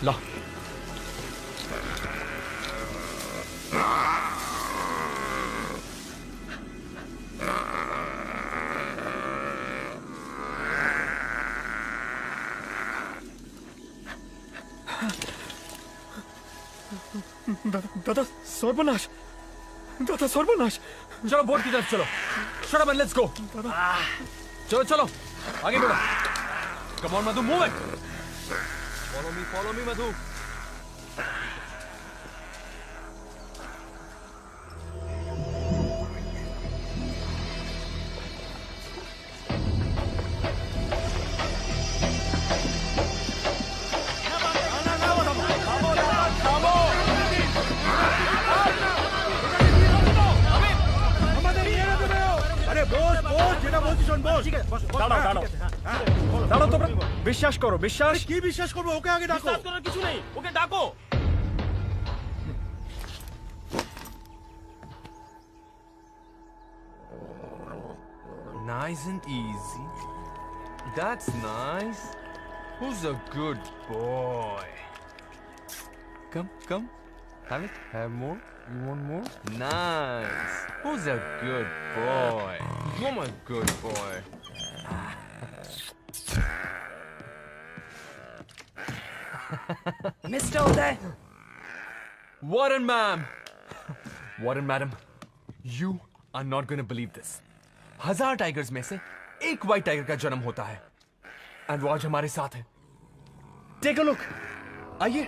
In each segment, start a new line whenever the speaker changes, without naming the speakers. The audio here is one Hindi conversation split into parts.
ला।
दादा सर्वनाश, दादा सर्वनाश।
चलो बोट की तरफ चलो। Shut up and let's go. चलो चलो आगे बढ़ो। Come on Madhu, move it. Follow me Madhu.
বিশ্বাস করো, বিশ্বাস
কি বিশ্বাস করবো? ওকে আগে ডাকো।
বিশ্বাস করার কিছু নেই, ওকে ডাকো।
Nice and easy. That's nice. Who's a good boy? Come. Have it. Have more. You want more? Nice. Who's a good boy? I'm a good boy.
Mr. Uday.
Warren, ma'am. Warren, madam. You are not going to believe this. 1000 tigers में से एक व्हाइट टाइगर का जन्म होता है एंड वो आज हमारे साथ है। Take a look. आइए।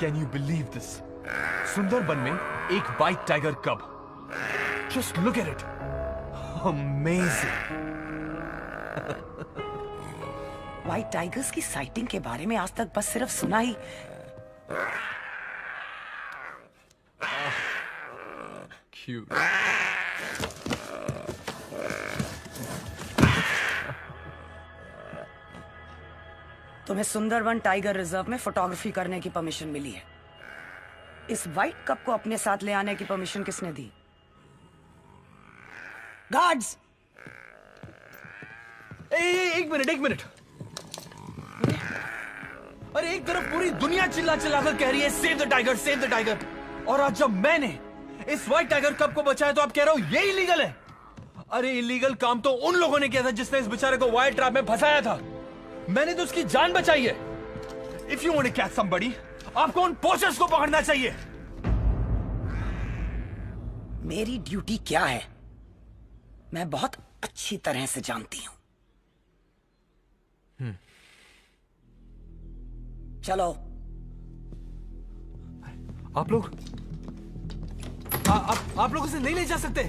Can you believe this? Sundarban में एक white tiger cub. Just look at it. Amazing.
White tigers की साइटिंग के बारे में आज तक बस सिर्फ सुना ही।
क्यूट।
तुम्हें सुंदरबन टाइगर रिजर्व में फोटोग्राफी करने की परमिशन मिली है। इस व्हाइट कप को अपने साथ ले आने की परमिशन किसने दी? गार्ड्स!
एक मिनट। अरे एक तरफ पूरी दुनिया चिल्ला कर कह रही है सेव द टाइगर, और आज जब मैंने इस व्हाइट टाइगर कप को बचाया तो आप कह रहे हो ये इलीगल है। अरे इलीगल काम तो उन लोगों ने किया था जिसने इस बेचारे को वाइल्ड ट्रैप में फंसाया था। मैंने तो उसकी जान बचाई है। If you want to catch somebody, आपको उन पोचर्स को पकड़ना चाहिए।
मेरी ड्यूटी क्या है मैं बहुत अच्छी तरह से जानती हूं। चलो।
आप लोग इसे नहीं ले जा सकते।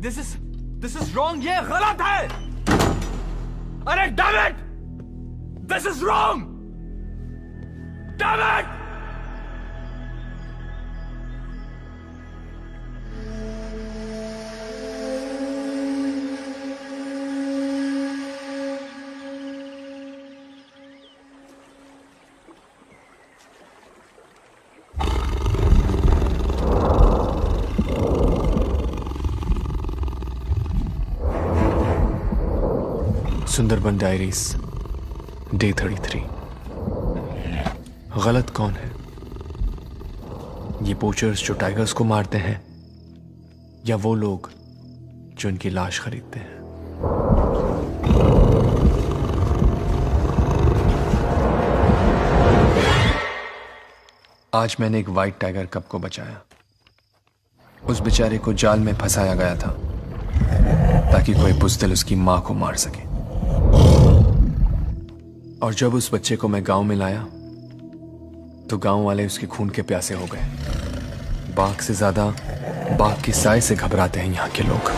This is wrong. ये गलत है। अरे damn it, this is wrong. Damn it.
Sundarban diaries day 33। गलत कौन है? ये पोचर्स जो टाइगर्स को मारते हैं, या वो लोग जो इनकी लाश खरीदते हैं? आज मैंने एक व्हाइट टाइगर कब को बचाया। उस बेचारे को जाल में फंसाया गया था ताकि कोई बुज़दिल उसकी मां को मार सके। और जब उस बच्चे को मैं गांव में लाया तो गांव वाले उसके खून के प्यासे हो गए। बाघ से ज्यादा बाघ की साय से घबराते हैं यहां के लोग।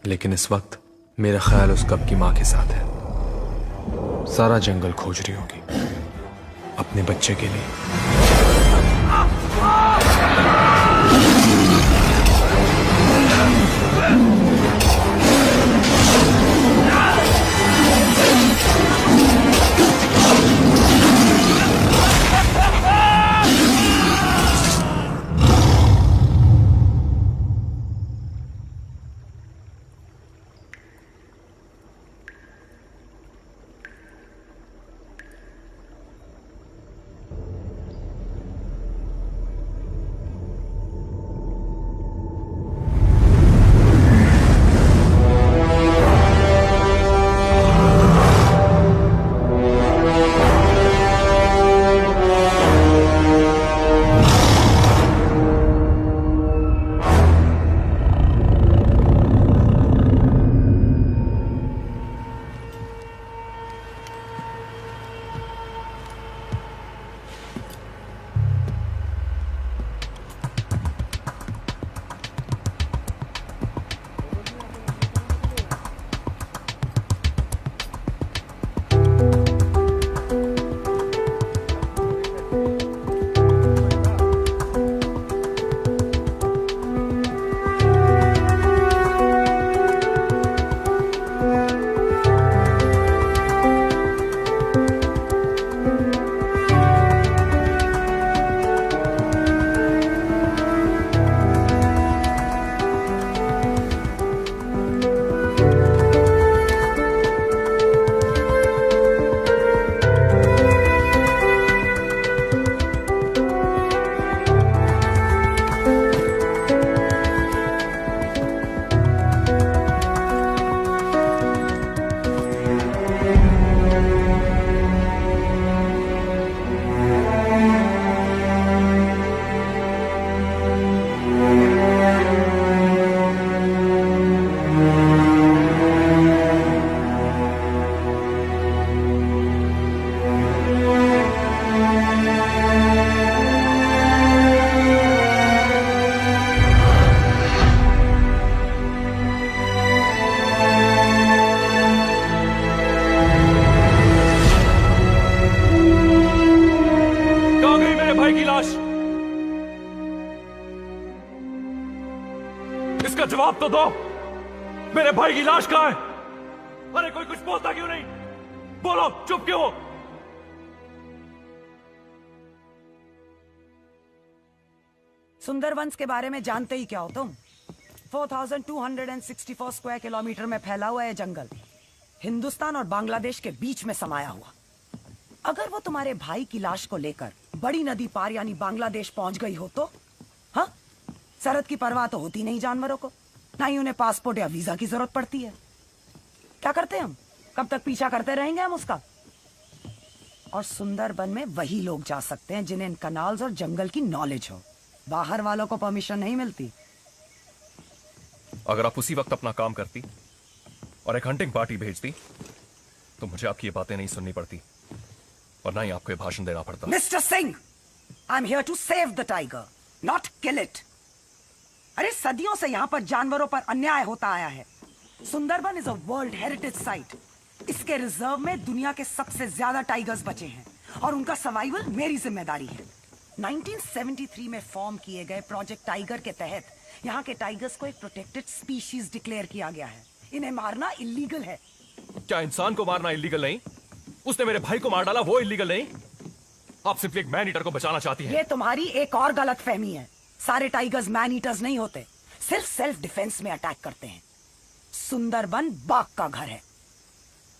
लेकिन इस वक्त मेरा ख्याल उस कप की मां के साथ है। सारा जंगल खोज रही होगी अपने बच्चे के लिए।
इसका जवाब तो दो। मेरे भाई की लाश कहां है? अरे कोई कुछ बोलता क्यों नहीं? बोलो, चुप क्यों हो?
सुंदरवंस के बारे में जानते ही क्या हो तुम? 4264 स्क्वायर किलोमीटर में फैला हुआ है जंगल, हिंदुस्तान और बांग्लादेश के बीच में समाया हुआ। अगर वो तुम्हारे भाई की लाश को लेकर बड़ी नदी पार यानी बांग्लादेश पहुंच गई हो तो? हाँ, सरहद की परवाह तो होती नहीं जानवरों को, ना ही उन्हें पासपोर्ट या वीजा की जरूरत पड़ती है। क्या करते हम? कब तक पीछा करते रहेंगे हम उसका? और सुंदरबन में वही लोग जा सकते हैं जिन्हें इन कनाल्स और जंगल की नॉलेज हो। बाहर वालों को परमिशन नहीं मिलती।
अगर आप उसी वक्त अपना काम करती और एक हंटिंग पार्टी भेजती तो मुझे आपकी ये बातें नहीं सुननी पड़ती और ना ही आपको ये भाषण देना पड़ता।
Mister Singh, I am here to save the tiger, not kill it. अरे सदियों से यहाँ पर जानवरों पर अन्याय होता आया है। Sundarban is a world heritage site. इसके रिजर्व में दुनिया के सबसे ज्यादा टाइगर्स बचे हैं और उनका सर्वाइवल मेरी जिम्मेदारी है। 1973 में फॉर्म किए गए प्रोजेक्ट टाइगर के तहत यहाँ के टाइगर्स को एक प्रोटेक्टेड स्पीशीज डिक्लेयर किया गया है। इन्हें मारना इलीगल है।
क्या इंसान को मारना इलीगल नहीं? उसने मेरे भाई को मार डाला, वो इलीगल नहीं? आप सिर्फ एक मैन ईटर को बचाना चाहती हैं।
ये तुम्हारी एक और गलतफहमी है। सारे टाइगर्स मैन ईटर्स नहीं होते, सिर्फ सेल्फ डिफेंस में अटैक करते हैं। सुंदरबन बाघ का घर है।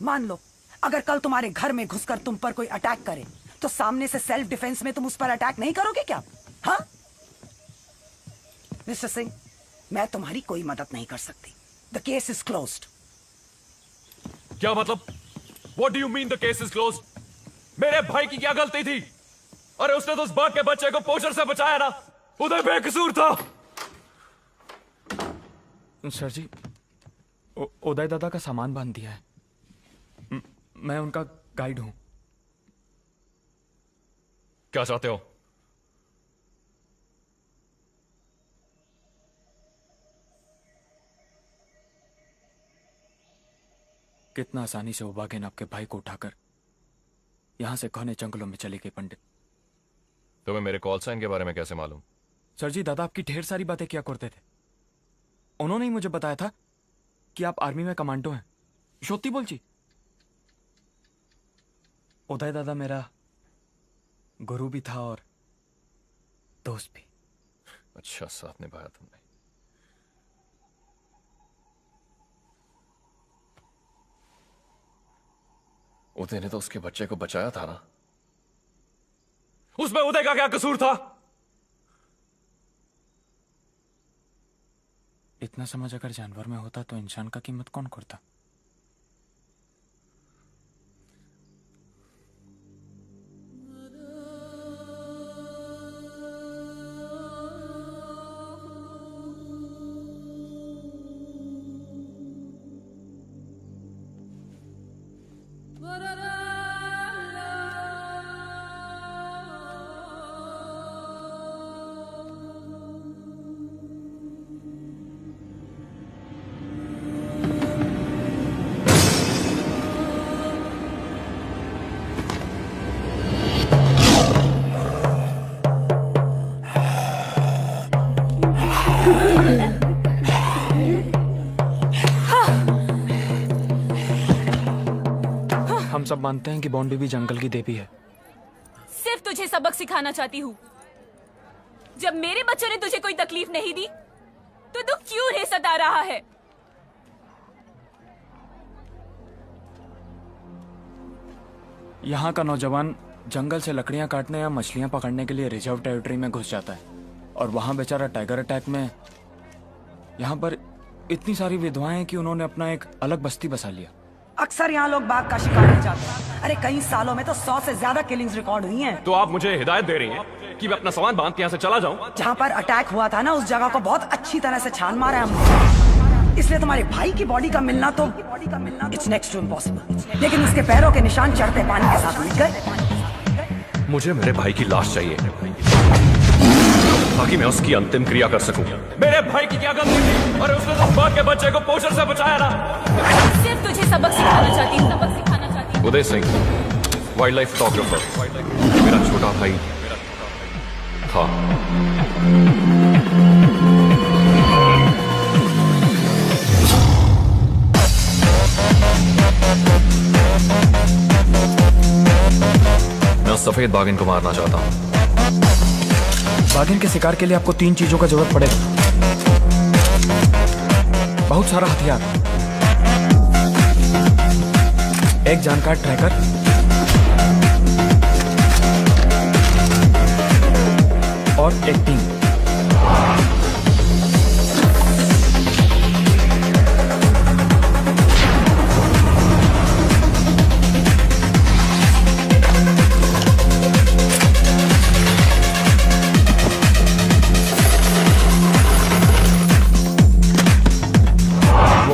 मान लो अगर कल तुम्हारे घर में घुसकर तुम पर कोई अटैक करे तो सामने से सेल्फ डिफेंस में तुम उस पर अटैक नहीं करोगे क्या? हाँ मिस्टर सिंह, मैं तुम्हारी कोई मदद नहीं कर सकती। The case is closed.
क्या मतलब? What do you mean the case is closed? मेरे भाई की क्या गलती थी? अरे उसने तो उस बाघ के बच्चे को पोचर से बचाया ना, उदय बेकसूर था।
सर जी, उदय दादा का सामान बांध दिया है। मैं उनका
गाइड हूं।
क्या चाहते हो?
कितना आसानी से वो बाघिन आपके भाई को उठाकर यहां से घने जंगलों में चली गई पंडित।
तुम्हें मेरे कॉल साइन के बारे में कैसे मालूम?
सर जी, दादा आपकी ढेर सारी बातें किया करते थे। उन्होंने ही मुझे बताया था कि आप आर्मी में कमांडो हैं। श्योती बोल जी। उदय दादा मेरा गुरु भी था और दोस्त भी।
अच्छा, साथ निभाया तुमने। उदय ने तो उसके बच्चे को बचाया था ना? उसमें उदय का क्या कसूर था?
इतना समझ अगर जानवर में होता तो इंसान का कीमत कौन करता? हम सब मानते हैं कि बॉन्डी भी जंगल की देवी है।
सिर्फ तुझे सबक सिखाना चाहती हूँ। जब मेरे बच्चों ने तुझे कोई तकलीफ नहीं दी तो तू क्यों रे सता रहा है?
यहाँ का नौजवान जंगल से लकड़ियां काटने या मछलियां पकड़ने के लिए रिजर्व टेरिटरी में घुस जाता है और वहां बेचारा टाइगर अटैक में यहाँ पर इतनी सारी विधवाएं हैं कि उन्होंने अपना एक अलग बस्ती बसा लिया।
अक्सर यहाँ लोग बाघ का शिकार हो जाते हैं। अरे कई सालों में तो 100 से ज्यादा किलिंग्स रिकॉर्ड हुई हैं।
तो आप मुझे हिदायत दे रही हैं कि मैं अपना सामान बांध के यहाँ से चला जाऊं?
जहाँ पर अटैक हुआ था ना, उस जगह को बहुत अच्छी तरह से छान मारा है हमने। इसलिए तुम्हारे भाई की बॉडी का मिलना तो इट्स नेक्स्ट टू इम्पॉसिबल। लेकिन उसके पैरों के निशान चढ़ते पानी के साथ मिल गए।
मुझे मेरे भाई की लाश चाहिए ताकि मैं उसकी अंतिम क्रिया कर सकूं। मेरे भाई की क्या गलती थी? और उसने तो बाघ के बच्चे को पोषण से बचाया ना।
सिर्फ तुझे सबक सिखाना चाहती हूँ, सबक सिखाना चाहती हूँ।
Uday Singh, wild life photographer, मेरा छोटा भाई था। मैं उस सफेद बाघिन को मारना चाहता हूँ।
बाघिन के शिकार के लिए आपको 3 चीजों का जरूरत पड़ेगा। बहुत सारा हथियार, एक जानकार ट्रैकर, और एक टीम।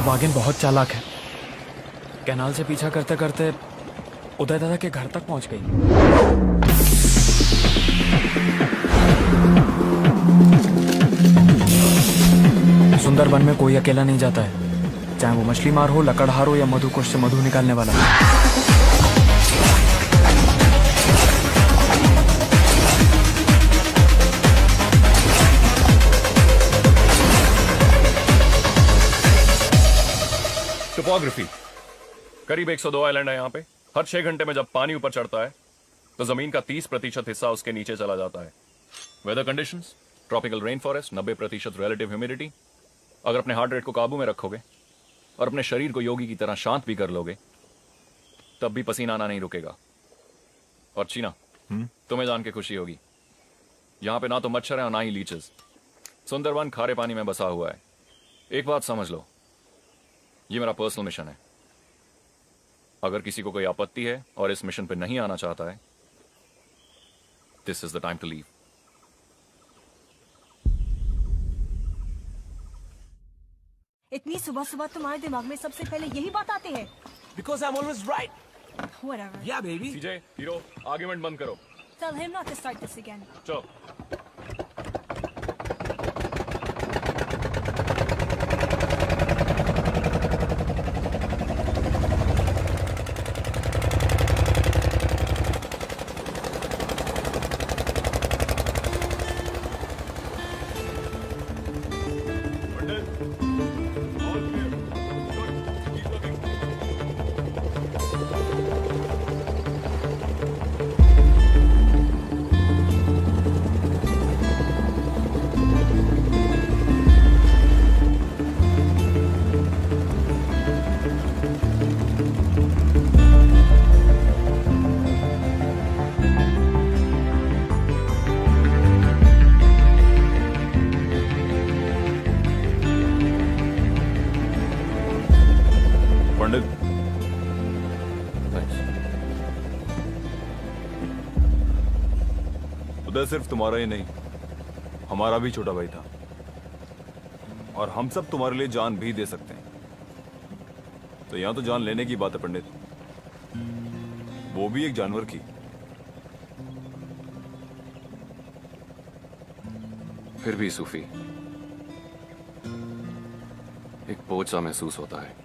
बाघिन बहुत चालाक है। कैनाल से पीछा करते करते उदय दादा के घर तक पहुंच गई। सुंदरबन में कोई अकेला नहीं जाता है, चाहे वो मछली मार हो, लकड़हार हो या मधुकोश से मधु निकालने वाला हो।
टोपोग्राफी, करीब 102 आइलैंड है यहाँ पे। हर 6 घंटे में जब पानी ऊपर चढ़ता है तो जमीन का 30% हिस्सा उसके नीचे चला जाता है। Weather conditions, tropical rain forest, 90% relative humidity. अगर अपने हार्ट रेट को काबू में रखोगे और अपने शरीर को योगी की तरह शांत भी कर लोगे तब भी पसीना आना नहीं रुकेगा। और चीना, तुम्हें जान के खुशी होगी, यहाँ पे ना तो मच्छर है और ना ही लीचेस। सुंदरबन खारे पानी में बसा हुआ है। एक बात समझ लो, ये मेरा पर्सनल मिशन है। अगर किसी को कोई आपत्ति है और इस मिशन पे नहीं आना चाहता है, this is the time to leave.
इतनी सुबह सुबह तुम्हारे दिमाग में सबसे पहले यही बात आते हैं?
Because I'm always right.
Whatever.
Yeah, baby.
CJ, hero, argument बंद करो।
Tell him not to start this again.
चलो। पंडित,
उदय सिर्फ तुम्हारा ही नहीं, हमारा भी छोटा भाई था, और हम सब तुम्हारे लिए जान भी दे सकते हैं। तो यहां तो जान लेने की बात है पंडित, वो भी एक जानवर की।
फिर भी सूफी, एक बोझ सा महसूस होता है।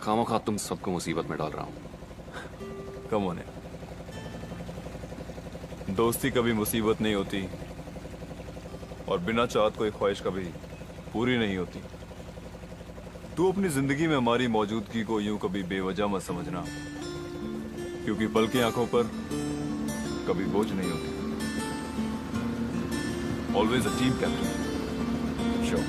खामोखा तुम सबको मुसीबत में डाल रहा हूं।
कम होने, दोस्ती कभी मुसीबत नहीं होती, और बिना चाहत कोई ख्वाहिश कभी पूरी नहीं होती। तू अपनी जिंदगी में हमारी मौजूदगी को यूं कभी बेवजह मत समझना, क्योंकि पल की आंखों पर कभी बोझ नहीं होती। Always a team captain.
Sure.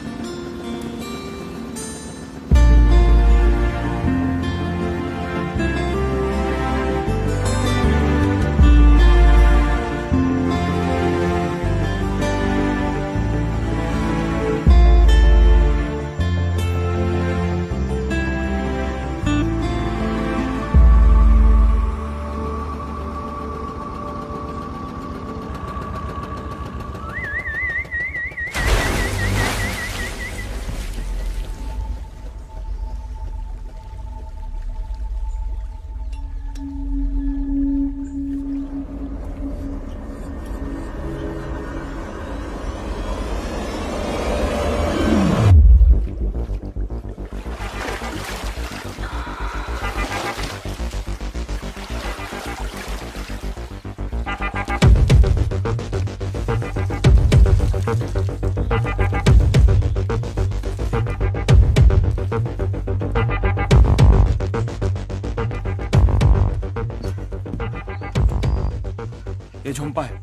ये झुम्पा है,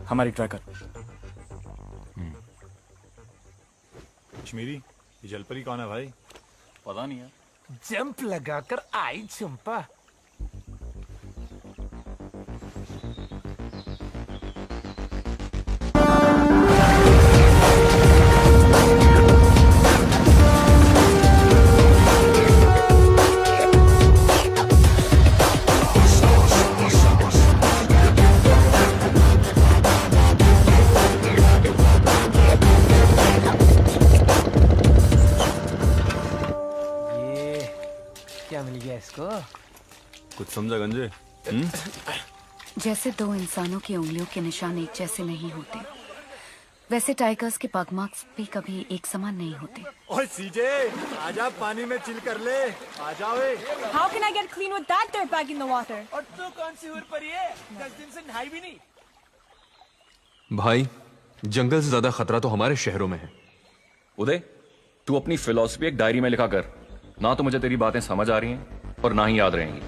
हमारी ट्रैकर।
कश्मीरी, ये जलपरी कौन है भाई?
पता नहीं है।
जंप लगाकर आई चंपा। क्या मिल गया इसको?
कुछ समझा गंजे?
जैसे दो इंसानों की उंगलियों के निशान एक जैसे नहीं होते, वैसे टाइगर्स के पग मार्क्स भी कभी एक समान नहीं होते।
ओए सीजे, आजा पानी में चिल कर ले। आजा ओए।
How can I get clean with that dirt bag in the water?
और तू कौन सी हुर परी है? 10 दिन से नहाई भी नहीं।
भाई, जंगल से ज्यादा खतरा तो हमारे शहरों में है।
उदय, तू अपनी फिलॉसफी एक डायरी में लिखा कर। ना तो मुझे तेरी बातें समझ आ रही हैं और ना ही याद रहेंगी।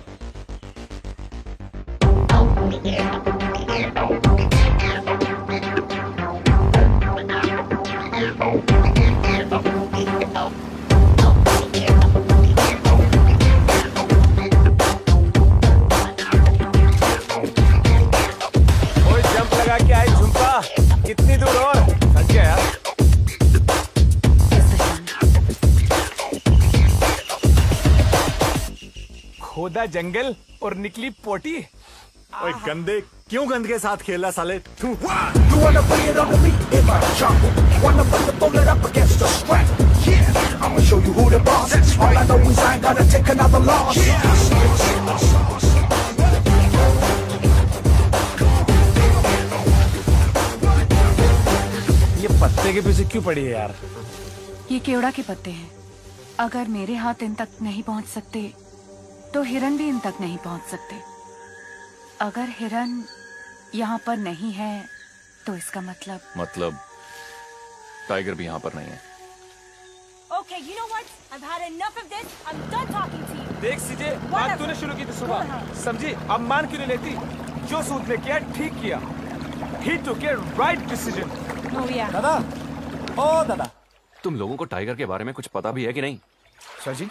ओए जंप लगा के आई झुमका, कितनी दूर और? थक गया यार। खोदा जंगल और निकली पोटी। ओए गंदे, क्यों गंद के साथ खेला साले तू?
You wanna bring it on to me in my jungle? Wanna put the bullet up against the strap? Yeah, I'm I'ma show you who the boss is. All I know is I ain't gotta take another loss.
ये पत्ते के पीछे क्यों पड़ी है यार?
ये केवड़ा के पत्ते हैं। अगर मेरे हाथ इन तक नहीं पहुंच सकते तो हिरन भी इन तक नहीं पहुंच सकते। अगर हिरन यहाँ पर नहीं है तो इसका मतलब
टाइगर भी यहाँ पर नहीं है।
Okay, you know what? I've had enough of this. I'm done talking to you.
देख सीजे, बात तूने शुरू की थी सुबह, समझी? अब मान क्यों नहीं लेती? जो सूद ने किया ठीक किया। He took a right decision.
Oh yeah.
दादा, ओ दादा,
तुम लोगों को टाइगर के बारे में कुछ पता भी है कि नहीं?
सर जी,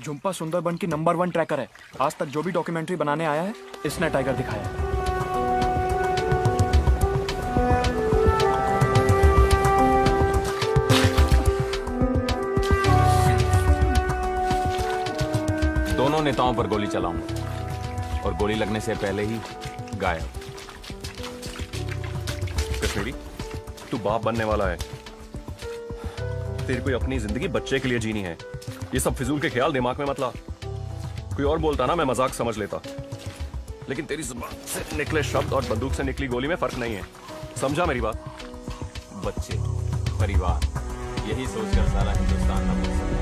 झुम्पा सुंदरबन की नंबर 1 ट्रैकर है। आज तक जो भी डॉक्यूमेंट्री बनाने आया है, इसने टाइगर दिखाया है।
दोनों नेताओं पर गोली चलाऊंगा और गोली लगने से पहले ही गायब।
कश्मीरी, तू बाप बनने वाला है। तेरी कोई अपनी जिंदगी बच्चे के लिए जीनी है। ये सब फिजूल के ख्याल दिमाग में मत ला। कोई और बोलता ना, मैं मजाक समझ लेता, लेकिन तेरी जुबान से निकले शब्द और बंदूक से निकली गोली में फर्क नहीं है। समझा मेरी बात?
बच्चे, परिवार, यही सोचकर सारा हिंदुस्तान न भूल सकता।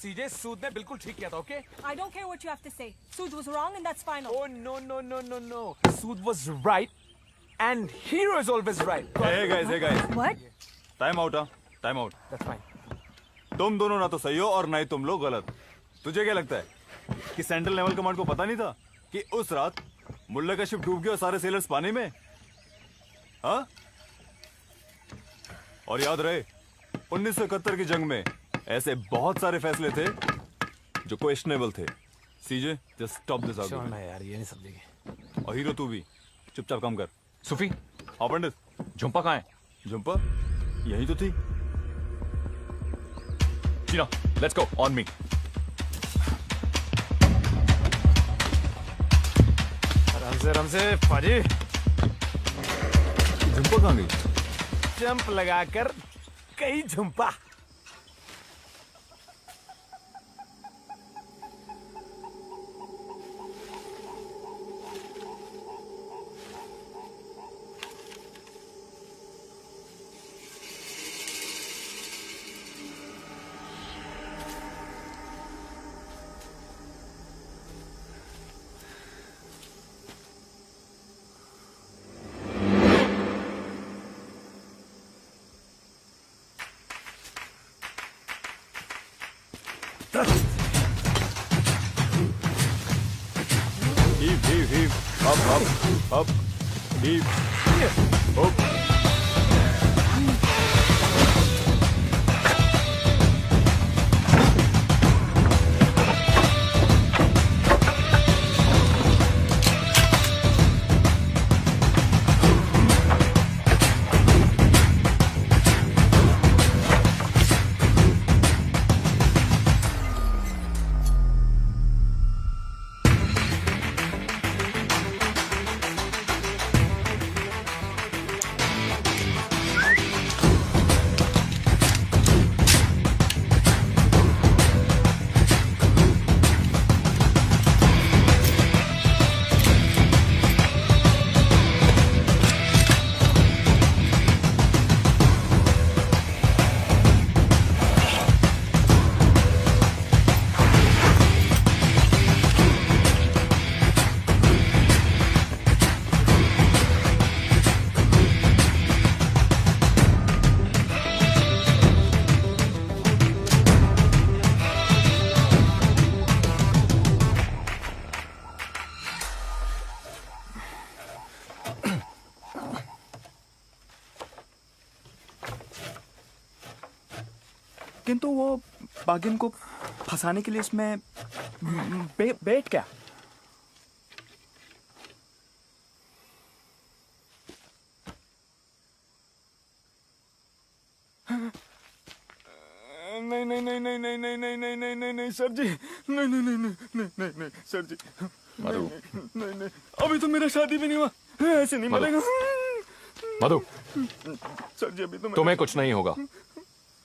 सीजे, सूद ने बिल्कुल ठीक किया था, okay?
I don't care what you have to say. Sood was wrong and that's final.
Oh no. Sood was right and hero is always right.
Hey guys.
What?
Time out, time out.
That's fine.
तुम दोनों ना तो सही हो और ना ही तुम लोग गलत। तुझे क्या लगता है कि सेंट्रल नेवल कमांड को पता नहीं था कि उस रात मुल्ला का शिप डूब गया और सारे सेलर्स पानी में? हाँ? और याद रहे, 1971 की जंग में ऐसे बहुत सारे फैसले थे जो क्वेश्चनेबल थे। सीजे, जस्ट स्टॉप दिस आर्गुमेंट।
छोड़ना यार, ये नहीं समझेंगे।
और हीरो तू भी चुपचाप काम कर।
सुफी,
हाँ पंडित,
झुम्पा कहाँ है?
झुम्पा यही तो थी।
चीना, लेट्स गो, ऑन मी।
आराम से पाजी।
झुम्पा कहाँ गई?
जंप लगाकर कई Jhumpa.
Heave. Up. Heave. Up.
किंतु वो बागिन को फंसाने के लिए इसमें बेट क्या? नहीं नहीं नहीं नहीं नहीं नहीं नहीं नहीं नहीं नहीं नहीं सर जी, नहीं नहीं नहीं नहीं नहीं नहीं नहीं सर जी,
मधु,
नहीं नहीं, अभी तो मेरा शादी भी नहीं हुआ, ऐसे नहीं
मधु,
मिलेगा।
मधु,
सर जी अभी तो
तुम्हें कुछ नहीं होगा,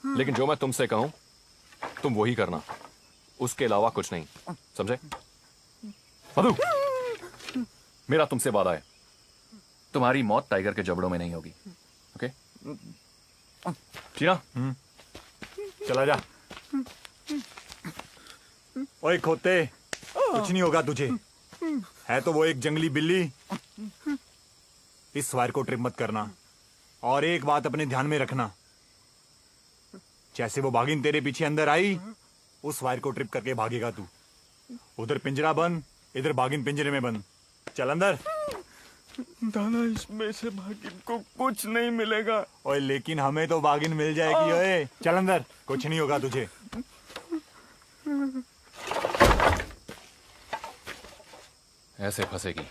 लेकिन जो मैं तुमसे कहूं तुम वही करना, उसके अलावा कुछ नहीं, समझे? मधु, मेरा तुमसे वादा है, तुम्हारी मौत टाइगर के जबड़ों में नहीं होगी, ओके? टीना,
चला जा। ओए खोते, कुछ नहीं होगा तुझे, है तो वो एक जंगली बिल्ली। इस स्वार को ट्रिप मत करना, और एक बात अपने ध्यान में रखना, जैसे वो बागिन तेरे पीछे अंदर आई, उस वायर को ट्रिप करके भागेगा तू। उधर पिंजरा बंद, इधर बागिन पिंजरे में बंद। चल अंदर।
दादा इसमें से बागिन को कुछ नहीं मिलेगा।
ओए लेकिन हमें तो बागिन मिल जाएगी। ओए चल अंदर, कुछ नहीं होगा तुझे।
ऐसे फंसेगी।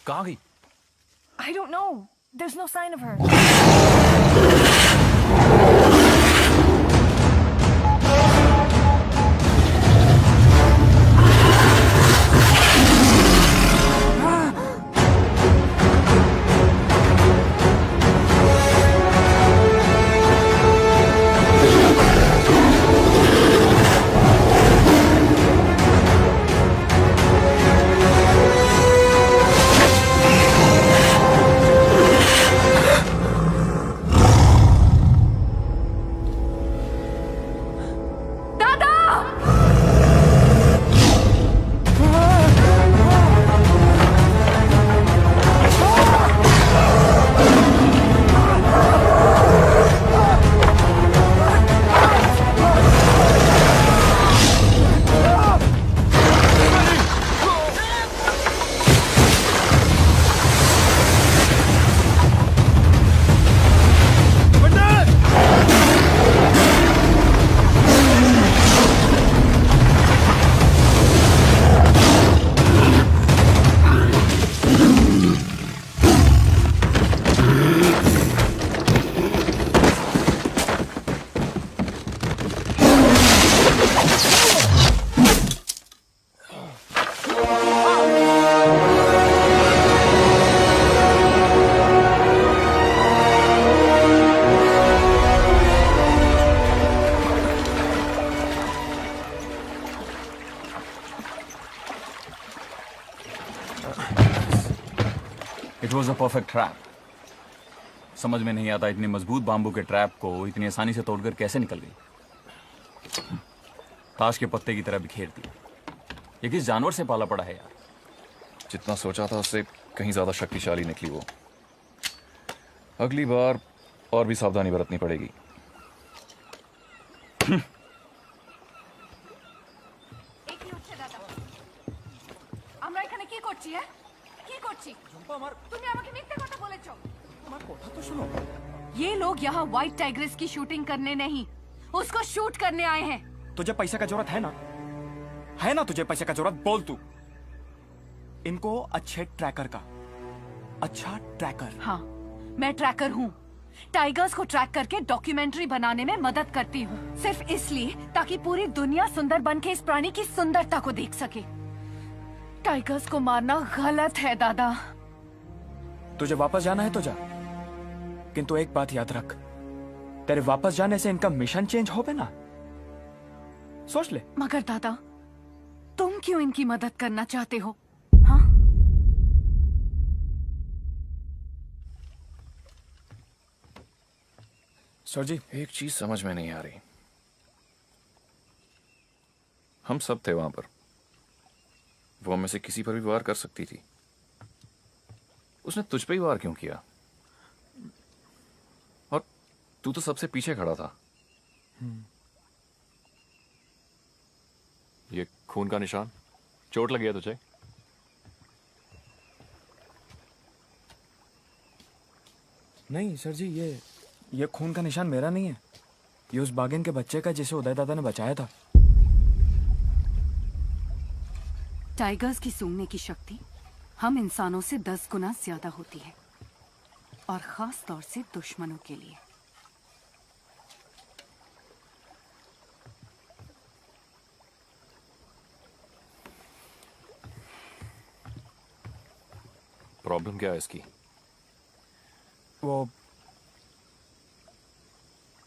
कहाँ गई?
I don't know. There's no sign of her.
It was a perfect trap.
समझ में नहीं आता इतने मजबूत बाम्बू के ट्रैप को इतनी आसानी से तोड़कर कैसे निकल गई। ताश के पत्ते की तरह बिखेर दिया। ये किस जानवर से पाला पड़ा है यार।
जितना सोचा था उससे कहीं ज्यादा शक्तिशाली निकली वो। अगली बार और भी सावधानी बरतनी पड़ेगी।
আমরা এখানে কি করছি হ্যাঁ কি করছি তুমি আমাকে মিথ্যে কথা বলেছো আমার কথা তো শুনো ये लोग यहाँ व्हाइट टाइग्रेस की शूटिंग करने नहीं उसको शूट करने आए हैं।
तुझे पैसे का जरूरत है ना तुझे पैसे का जरूरत बोल तू। इनको अच्छे ट्रैकर का अच्छा ट्रैकर।
हाँ मैं ट्रैकर हूँ। टाइगर्स को ट्रैक करके डॉक्यूमेंट्री बनाने में मदद करती हूँ सिर्फ इसलिए ताकि पूरी दुनिया सुंदर बन के इस प्राणी की सुंदरता को देख सके। टाइगर्स को मारना गलत है दादा।
तुझे वापस जाना है तो जा, किंतु एक बात याद रख, तेरे वापस जाने से इनका मिशन चेंज होगा ना, सोच ले।
मगर दादा तुम क्यों इनकी मदद करना चाहते हो?
सर जी
एक चीज समझ में नहीं आ रही। हम सब थे वहां पर, वो हमें से किसी पर भी वार कर सकती थी। उसने तुझ पे ही वार क्यों किया? और तू तो सबसे पीछे खड़ा था। ये खून का निशान, चोट लगी है तुझे?
नहीं सर जी, ये खून का निशान मेरा नहीं है, ये उस बागिन के बच्चे का जिसे उदय दादा ने बचाया था।
टाइगर्स की सूंघने की शक्ति हम इंसानों से 10 गुना ज्यादा होती है, और खास तौर से दुश्मनों के लिए।
प्रॉब्लम क्या है इसकी?
वो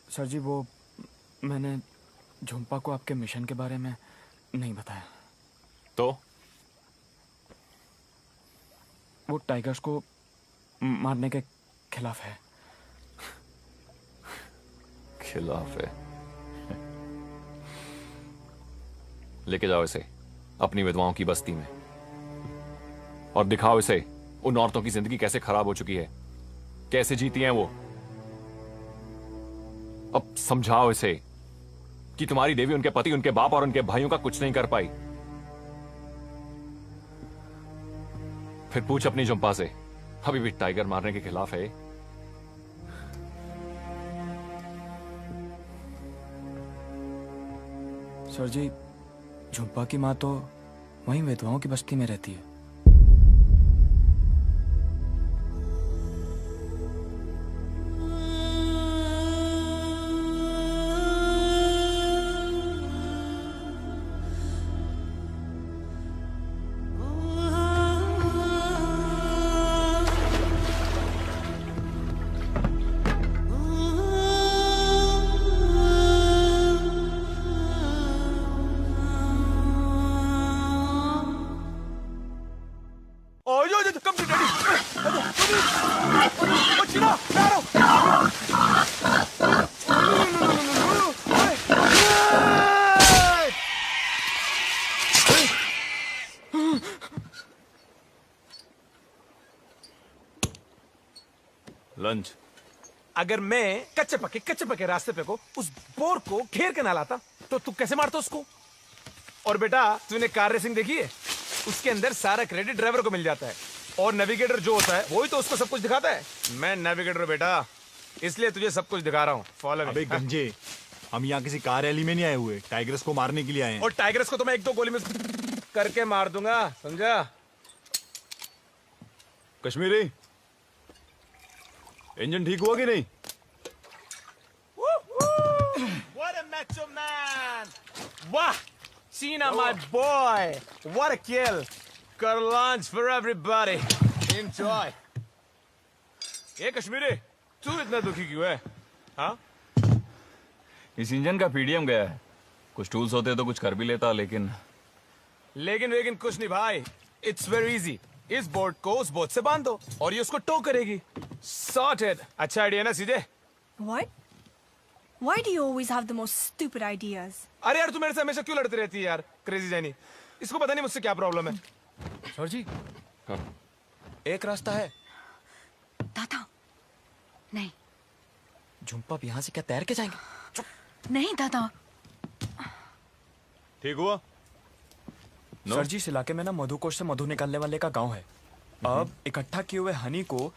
सर जी, वो मैंने झुम्पा को आपके मिशन के बारे में नहीं बताया।
तो
वो टाइगर्स को मारने के खिलाफ है।
खिलाफ है? लेके जाओ इसे अपनी विधवाओं की बस्ती में और दिखाओ इसे उन औरतों की जिंदगी कैसे खराब हो चुकी है, कैसे जीती हैं वो। अब समझाओ इसे कि तुम्हारी देवी उनके पति, उनके बाप और उनके भाइयों का कुछ नहीं कर पाई। फिर पूछ अपनी झुम्पा से, अभी भी टाइगर मारने के खिलाफ है?
सर जी, झुम्पा की माँ तो वहीं विधवाओं की बस्ती में रहती है।
लंच।
अगर मैं कच्चे पके रास्ते पे को उस बोर को घेर के ना लाता तो तू कैसे मारता उसको? और बेटा, तूने कार रेसिंग देखी है? उसके अंदर सारा क्रेडिट ड्राइवर को मिल जाता है, और नेविगेटर जो होता है वही तो उसको सब कुछ दिखाता है। मैं नेविगेटर हूं बेटा, इसलिए तुझे सब कुछ दिखा रहा हूँ। फॉलो।
अबे गंजे, हम यहाँ किसी कार रैली में नहीं आए हुए, टाइगर्स को मारने के लिए आए हैं।
और टाइगर्स को तो मैं 1-2 गोली में करके मार दूंगा, समझा?
कश्मीरी, इंजन ठीक हुआ कि नहीं?
What a macho man! वाह, Cena my boy, what a kill! Got lunch for everybody. Enjoy. ये कश्मीरी, तू इतना दुखी क्यों है? हाँ?
इस इंजन का पीडीएम गया है। कुछ टूल्स होते तो कुछ कर भी लेता, लेकिन
वेगिन कुछ नहीं भाई। It's very easy. इस बोट को उस बोट से बांध दो और ये उसको टो करेगी। सॉर्टेड। अच्छा आइडिया ना सीधे?
What? Why do you always have the most stupid ideas?
अरे यार तू मेरे से हमेशा क्यों लड़ती रहती है यार, क्रेजी जैनी। इसको पता नहीं मुझसे क्या प्रॉब्लम है।
सर जी, एक रास्ता है।
दादा नहीं।
झुम्पा यहाँ से क्या तैर के जाएंगे?
नहीं दादा।
ठीक हुआ?
सर जी, इस इलाके में ना मधुकोश से मधु निकालने वाले का गांव है। अब इकट्ठा किए हुए हनी को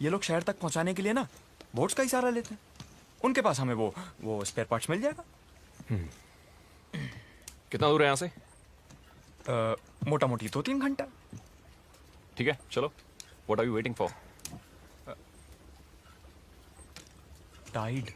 ये लोग शहर तक पहुंचाने के लिए ना बोट्स का ही सहारा लेते हैं। उनके पास हमें वो स्पेयर पार्ट्स मिल जाएगा।
कितना दूर है यहाँ से?
मोटा मोटी 2-3 घंटा।
ठीक है, चलो। What are you waiting for?
Tide.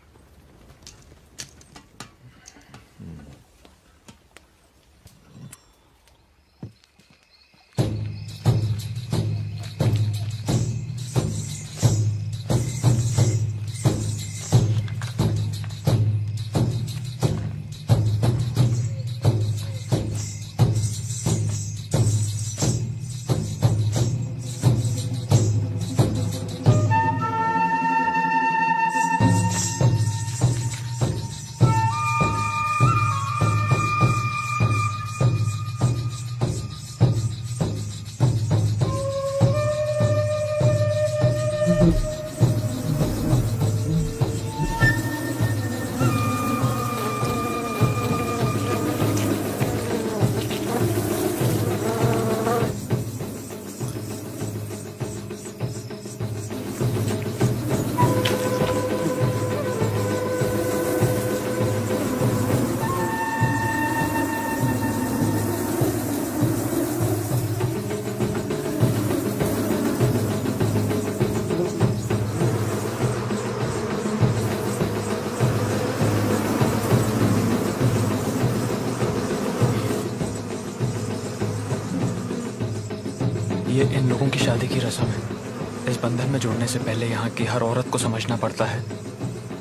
ये इन लोगों की शादी की रस्म है। इस बंधन में जुड़ने से पहले यहाँ की हर औरत को समझना पड़ता है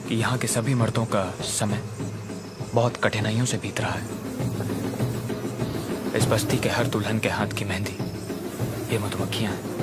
कि यहाँ के सभी मर्दों का समय बहुत कठिनाइयों से बीत रहा है। इस बस्ती के हर दुल्हन के हाथ की मेहंदी ये मधुमक्खियां हैं।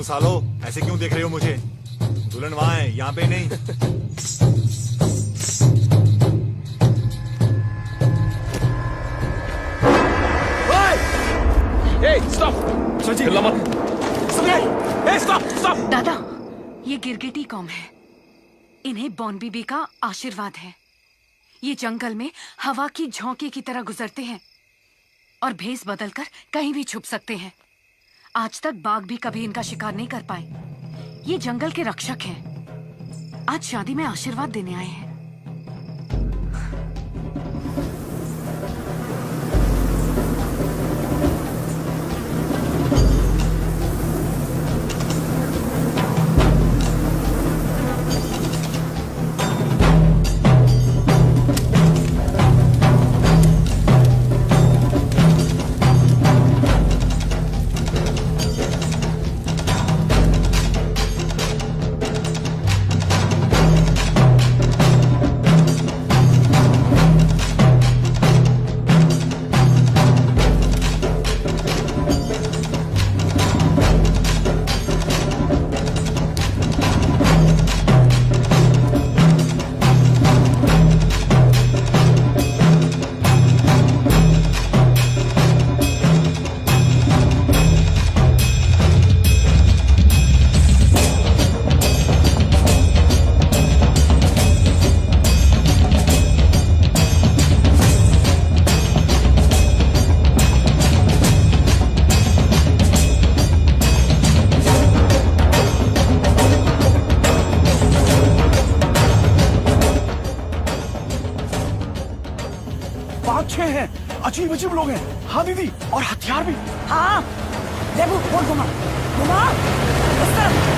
सालो, ऐसे क्यों देख रहे हो मुझे? दुल्हन वहां है, यहाँ पे नहीं।
स्टॉप!
सर जी, हिला मत।
स्टॉप!
दादा, ये गिरगिटी कौम है। इन्हें बॉन बीबी का आशीर्वाद है। ये जंगल में हवा की झोंके की तरह गुजरते हैं और भेस बदलकर कहीं भी छुप सकते हैं। आज तक बाघ भी कभी इनका शिकार नहीं कर पाए। ये जंगल के रक्षक हैं। आज शादी में आशीर्वाद देने आए हैं।
अजीब अजीब लोग हैं। हाँ दीदी, और हथियार भी।
हाँ, लेबू बोल घुमा घुमा उस तरफ।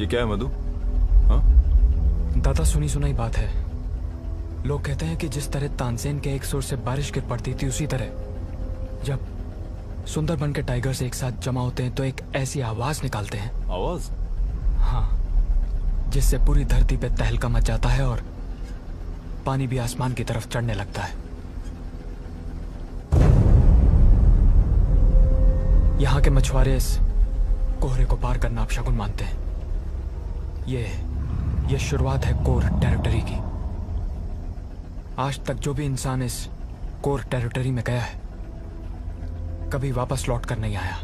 ये क्या है मधु?
दादा सुनी सुनाई बात है। लोग कहते हैं कि जिस तरह तानसेन के एक सुर से बारिश गिर पड़ती थी, उसी तरह जब सुंदरबन के टाइगर्स एक साथ जमा होते हैं तो एक ऐसी आवाज निकालते हैं।
आवाज?
हाँ, जिससे पूरी धरती पे तहलका मच जाता है और पानी भी आसमान की तरफ चढ़ने लगता है। यहाँ के मछुआरे इस कोहरे को पार करना अपशगुन मानते हैं। ये शुरुआत है कोर टेरिटरी की। आज तक जो भी इंसान इस कोर टेरिटरी में गया है, कभी वापस लौट कर नहीं आया।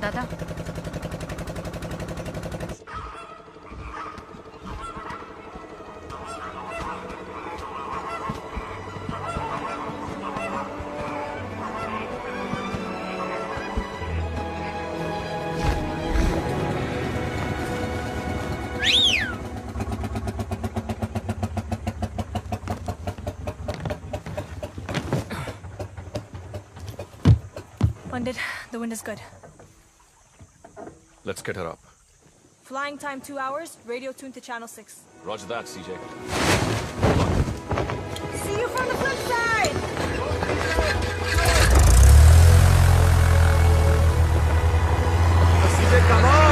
दादा,
Pandit, the wind is good.
Let's get her up.
Flying time 2 hours, radio tuned to channel 6.
Roger that, CJ.
See you from the flip side!
CJ, come on!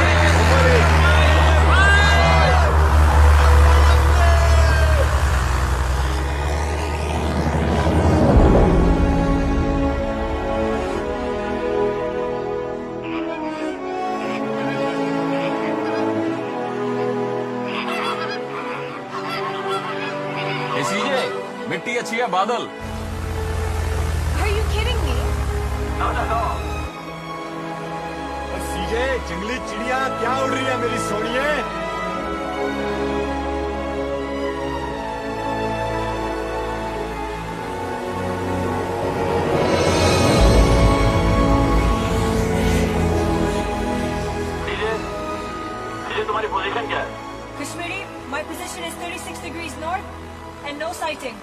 मिट्टी अच्छी है बादल?
Are you kidding me?
सीजे, जंगली चिड़िया क्या उड़ रही है मेरी सोनिए?
तुम्हारी पोजीशन क्या है?
Kashmiri, my position is 36 degrees north and no sighting.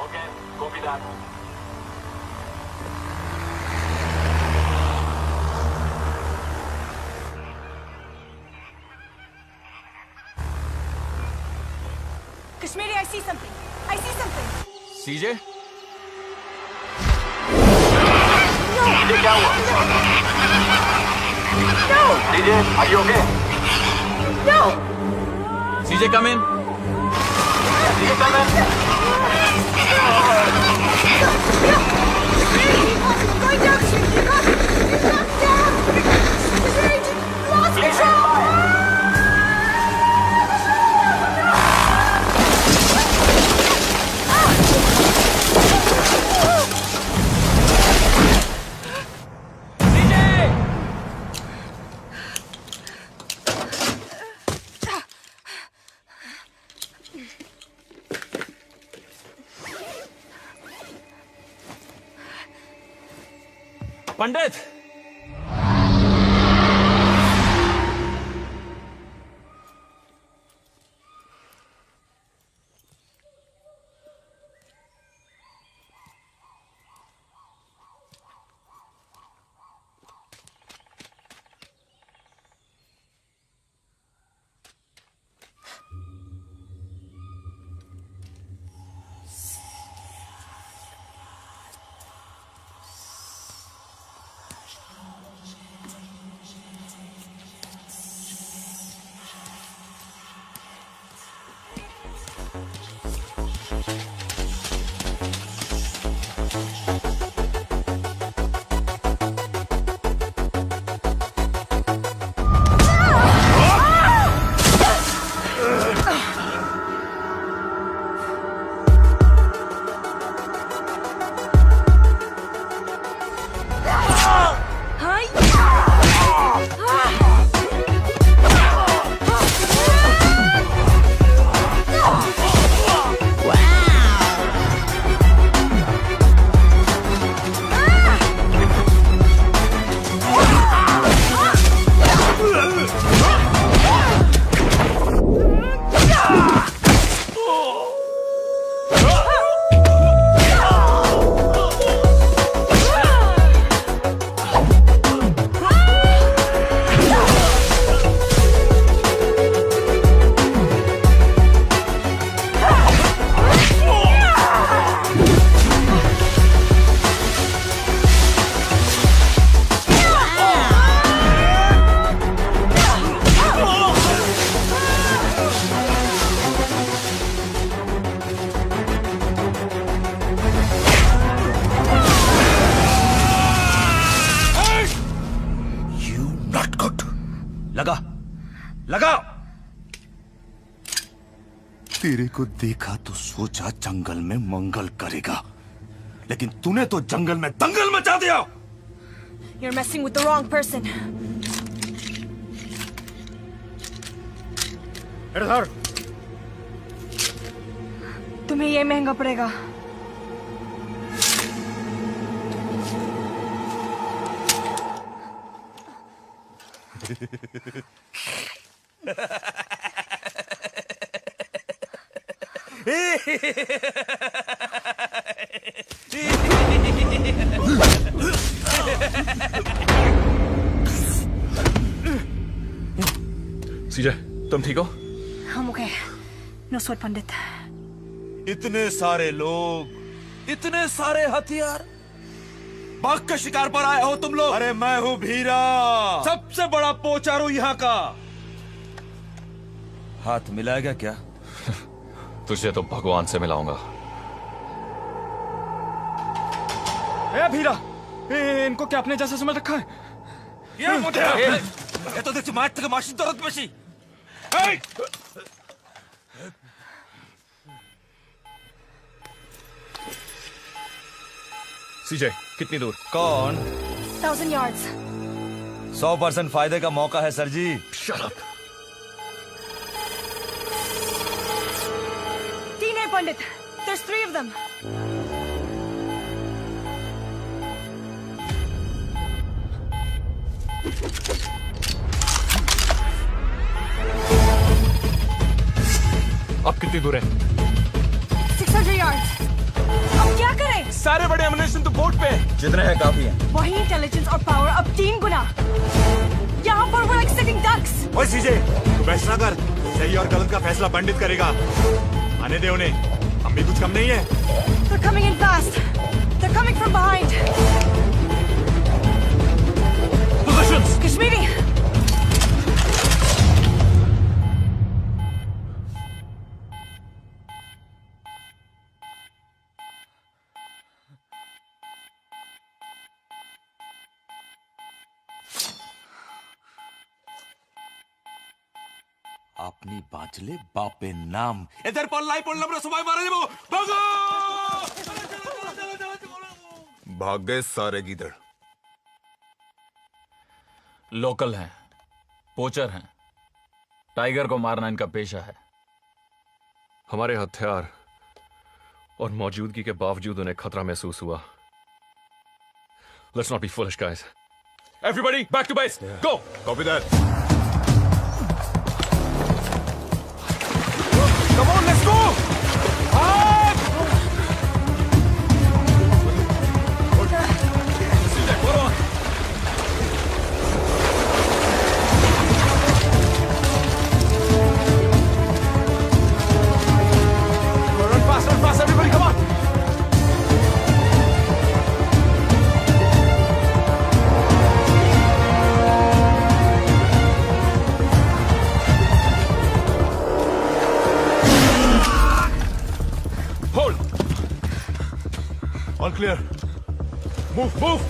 Okay, copy that.
Kashmiri, I see something. I see something.
CJ?
DJ क्या हुआ? DJ, are you okay?
No!
CJ come in.
DJ come in.
Going down, Kashmiri. You're not down. Kashmiri, you lost control.
पंडित,
लगा। तेरे को देखा तो सोचा जंगल में मंगल करेगा, लेकिन तूने तो जंगल में दंगल मचा दिया।
You're messing with the wrong person.
इधर।
तुम्हें ये महंगा पड़ेगा।
सीजे, तुम ठीक हो?
I'm okay. No sweat, पंडित।
इतने सारे लोग, इतने सारे हथियार, बाघ के शिकार पर आए हो तुम लोग। अरे मैं हूँ भीरा, सबसे बड़ा पोचारू यहाँ का। हाथ मिलाएगा क्या?
तुझे तो भगवान से मिलाऊंगा।
ए भीरा, इनको क्या अपने जैसा समझ रखा है?
ये तो देखिए मार तक माशी दर्द मशी।
सीजे कितनी दूर?
कौन?
1000 yards.
100% फायदे का मौका है sir ji.
Shut up.
Teenage Pandit. There's 3 of them.
अब कितनी दूर है?
600 yards. अब क्या करें?
सारे बड़े एमिनेशन तो बोट पे है।
जितने हैं काफी हैं।
वही इंटेलिजेंस और पावर अब 3 गुना। यहाँ पर we're like sitting ducks.
ओए सीजे, तू बहस ना कर। सही और गलत का फैसला पंडित करेगा। आने दे उन्हें, हम भी कुछ कम नहीं है।
They're coming in fast. They're coming from behind.
Positions.
Kashmiri.
अपनी बाचले बापे नाम इधर पल्लाई पड़ना बड़ा सुबाई मारे वो भागो।
भाग गए सारे गीदड़।
लोकल हैं, पोचर हैं। टाइगर को मारना इनका पेशा है।
हमारे हथियार और मौजूदगी के बावजूद उन्हें खतरा महसूस हुआ। Let's not be foolish, guys. Everybody, back to base. Go.
Copy that.
Come on, let's go. Run fast, everybody, come on.
Hold.
All clear.
Move, move.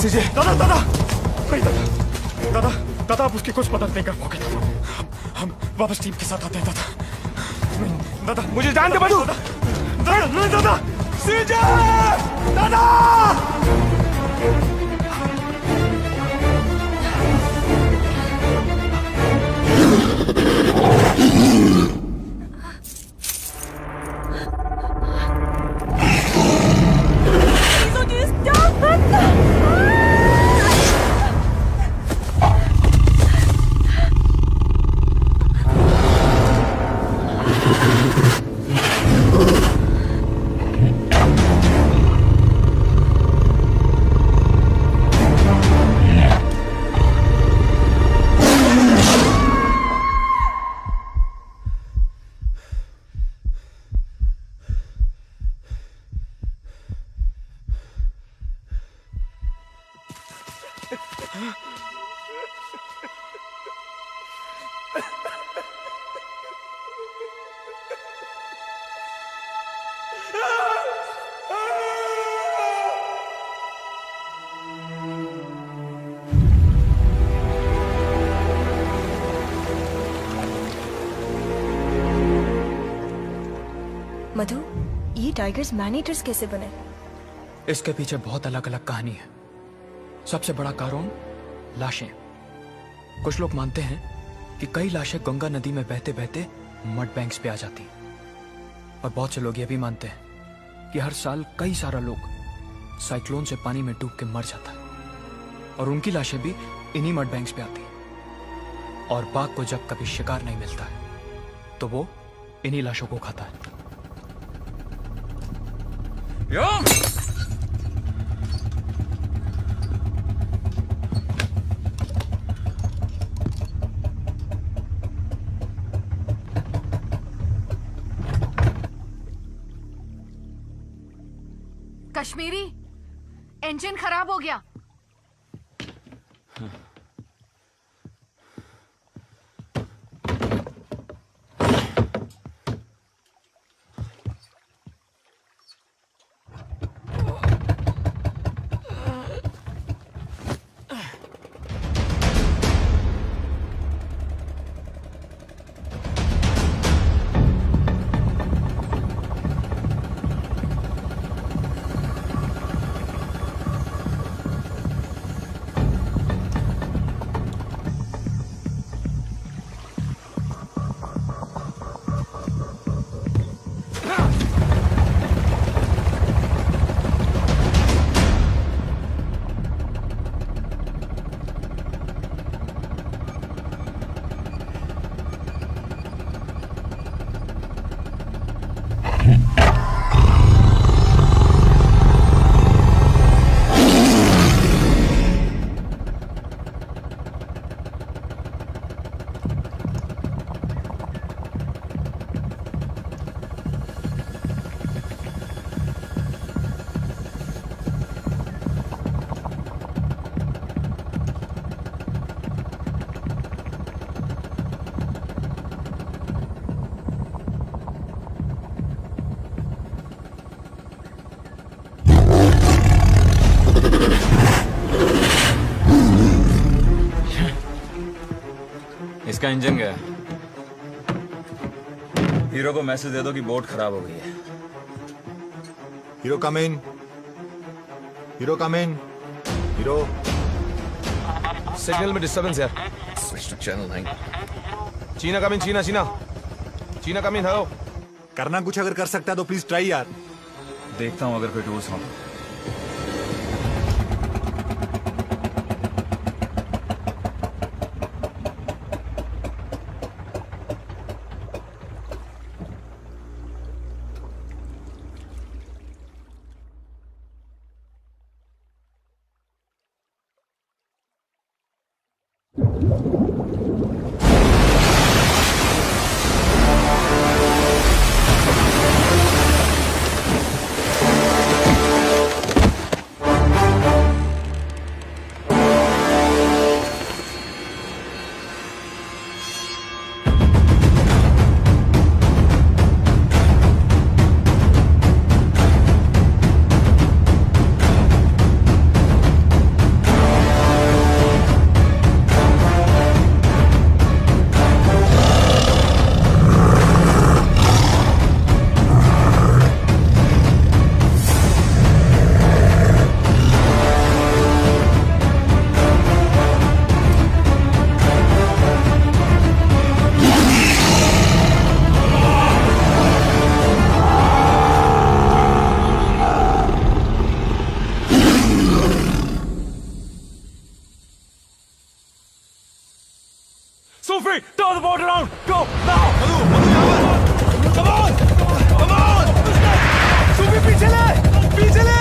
सीजे, दादा दादा नहीं दादा दादा दादा आप उसकी कुछ मदद नहीं कर पाओगे दादा। हम वापस टीम के साथ आते हैं दादा। नहीं दादा
मुझे जान दे बंधु।
दादा नहीं दादा सीजे दादा
टाइगर्स मैन ईटर्स कैसे बने?
इसके पीछे बहुत अलग अलग कहानी है। सबसे बड़ा कारण लाशें। कुछ लोग मानते हैं कि कई लाशें गंगा नदी में बहते बहते मड बैंक्स पे आ जाती, और बहुत से लोग ये भी मानते हैं कि हर साल कई सारा लोग साइक्लोन से पानी में डूब के मर जाता है, और उनकी लाशें भी इन्हीं मड बैंक्स पे आती हैं। और बाघ को जब कभी शिकार नहीं मिलता है तो वो इन्हीं लाशों को खाता है।
कश्मीरी, इंजन खराब हो गया।
इसका इंजन गया। हीरो को मैसेज दे दो कि बोट खराब हो गई है।
Hero come in. Hero come in. Hero.
Signal में डिस्टर्बेंस यार।
Switch to channel 9।
चीना कम इन। चीना चीना चीना कम इन। हेलो।
करना कुछ अगर कर सकता है तो प्लीज ट्राई यार।
देखता हूं अगर कोई टूल्स हो।
Sophie, turn the boat around. Go now. Come on, come on. Sophie, पीछे ले, पीछे ले.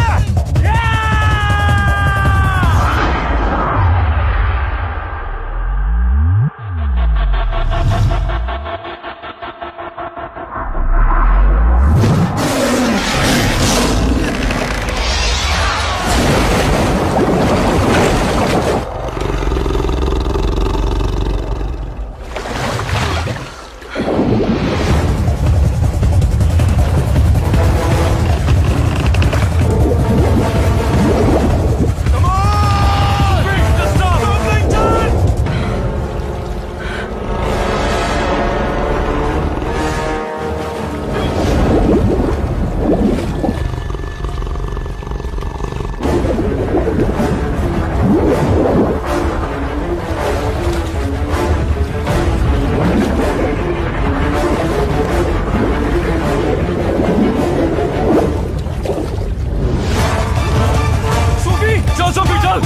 चल।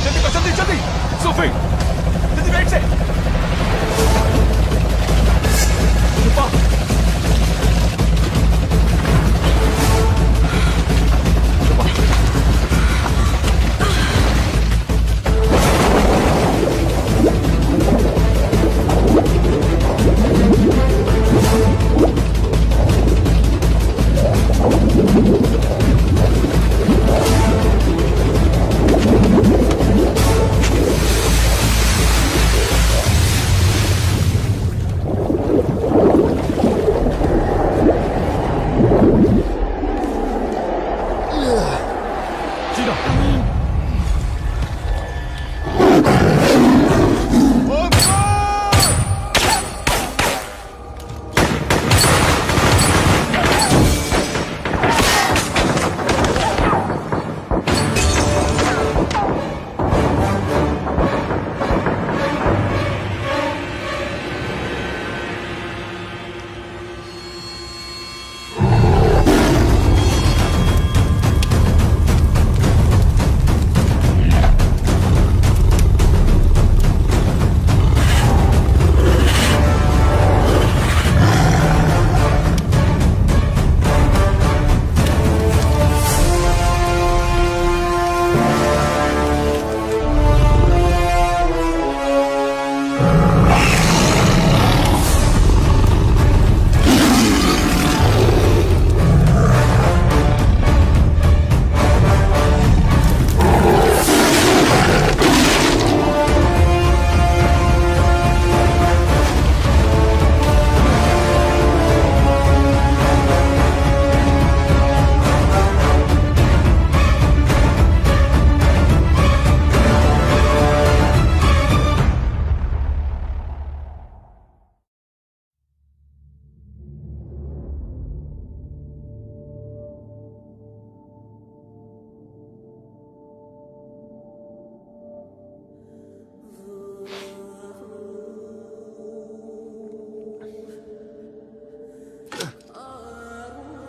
जल्दी कर, जल्दी जल्दी।
सोफी,
जल्दी राइट से। छुपा।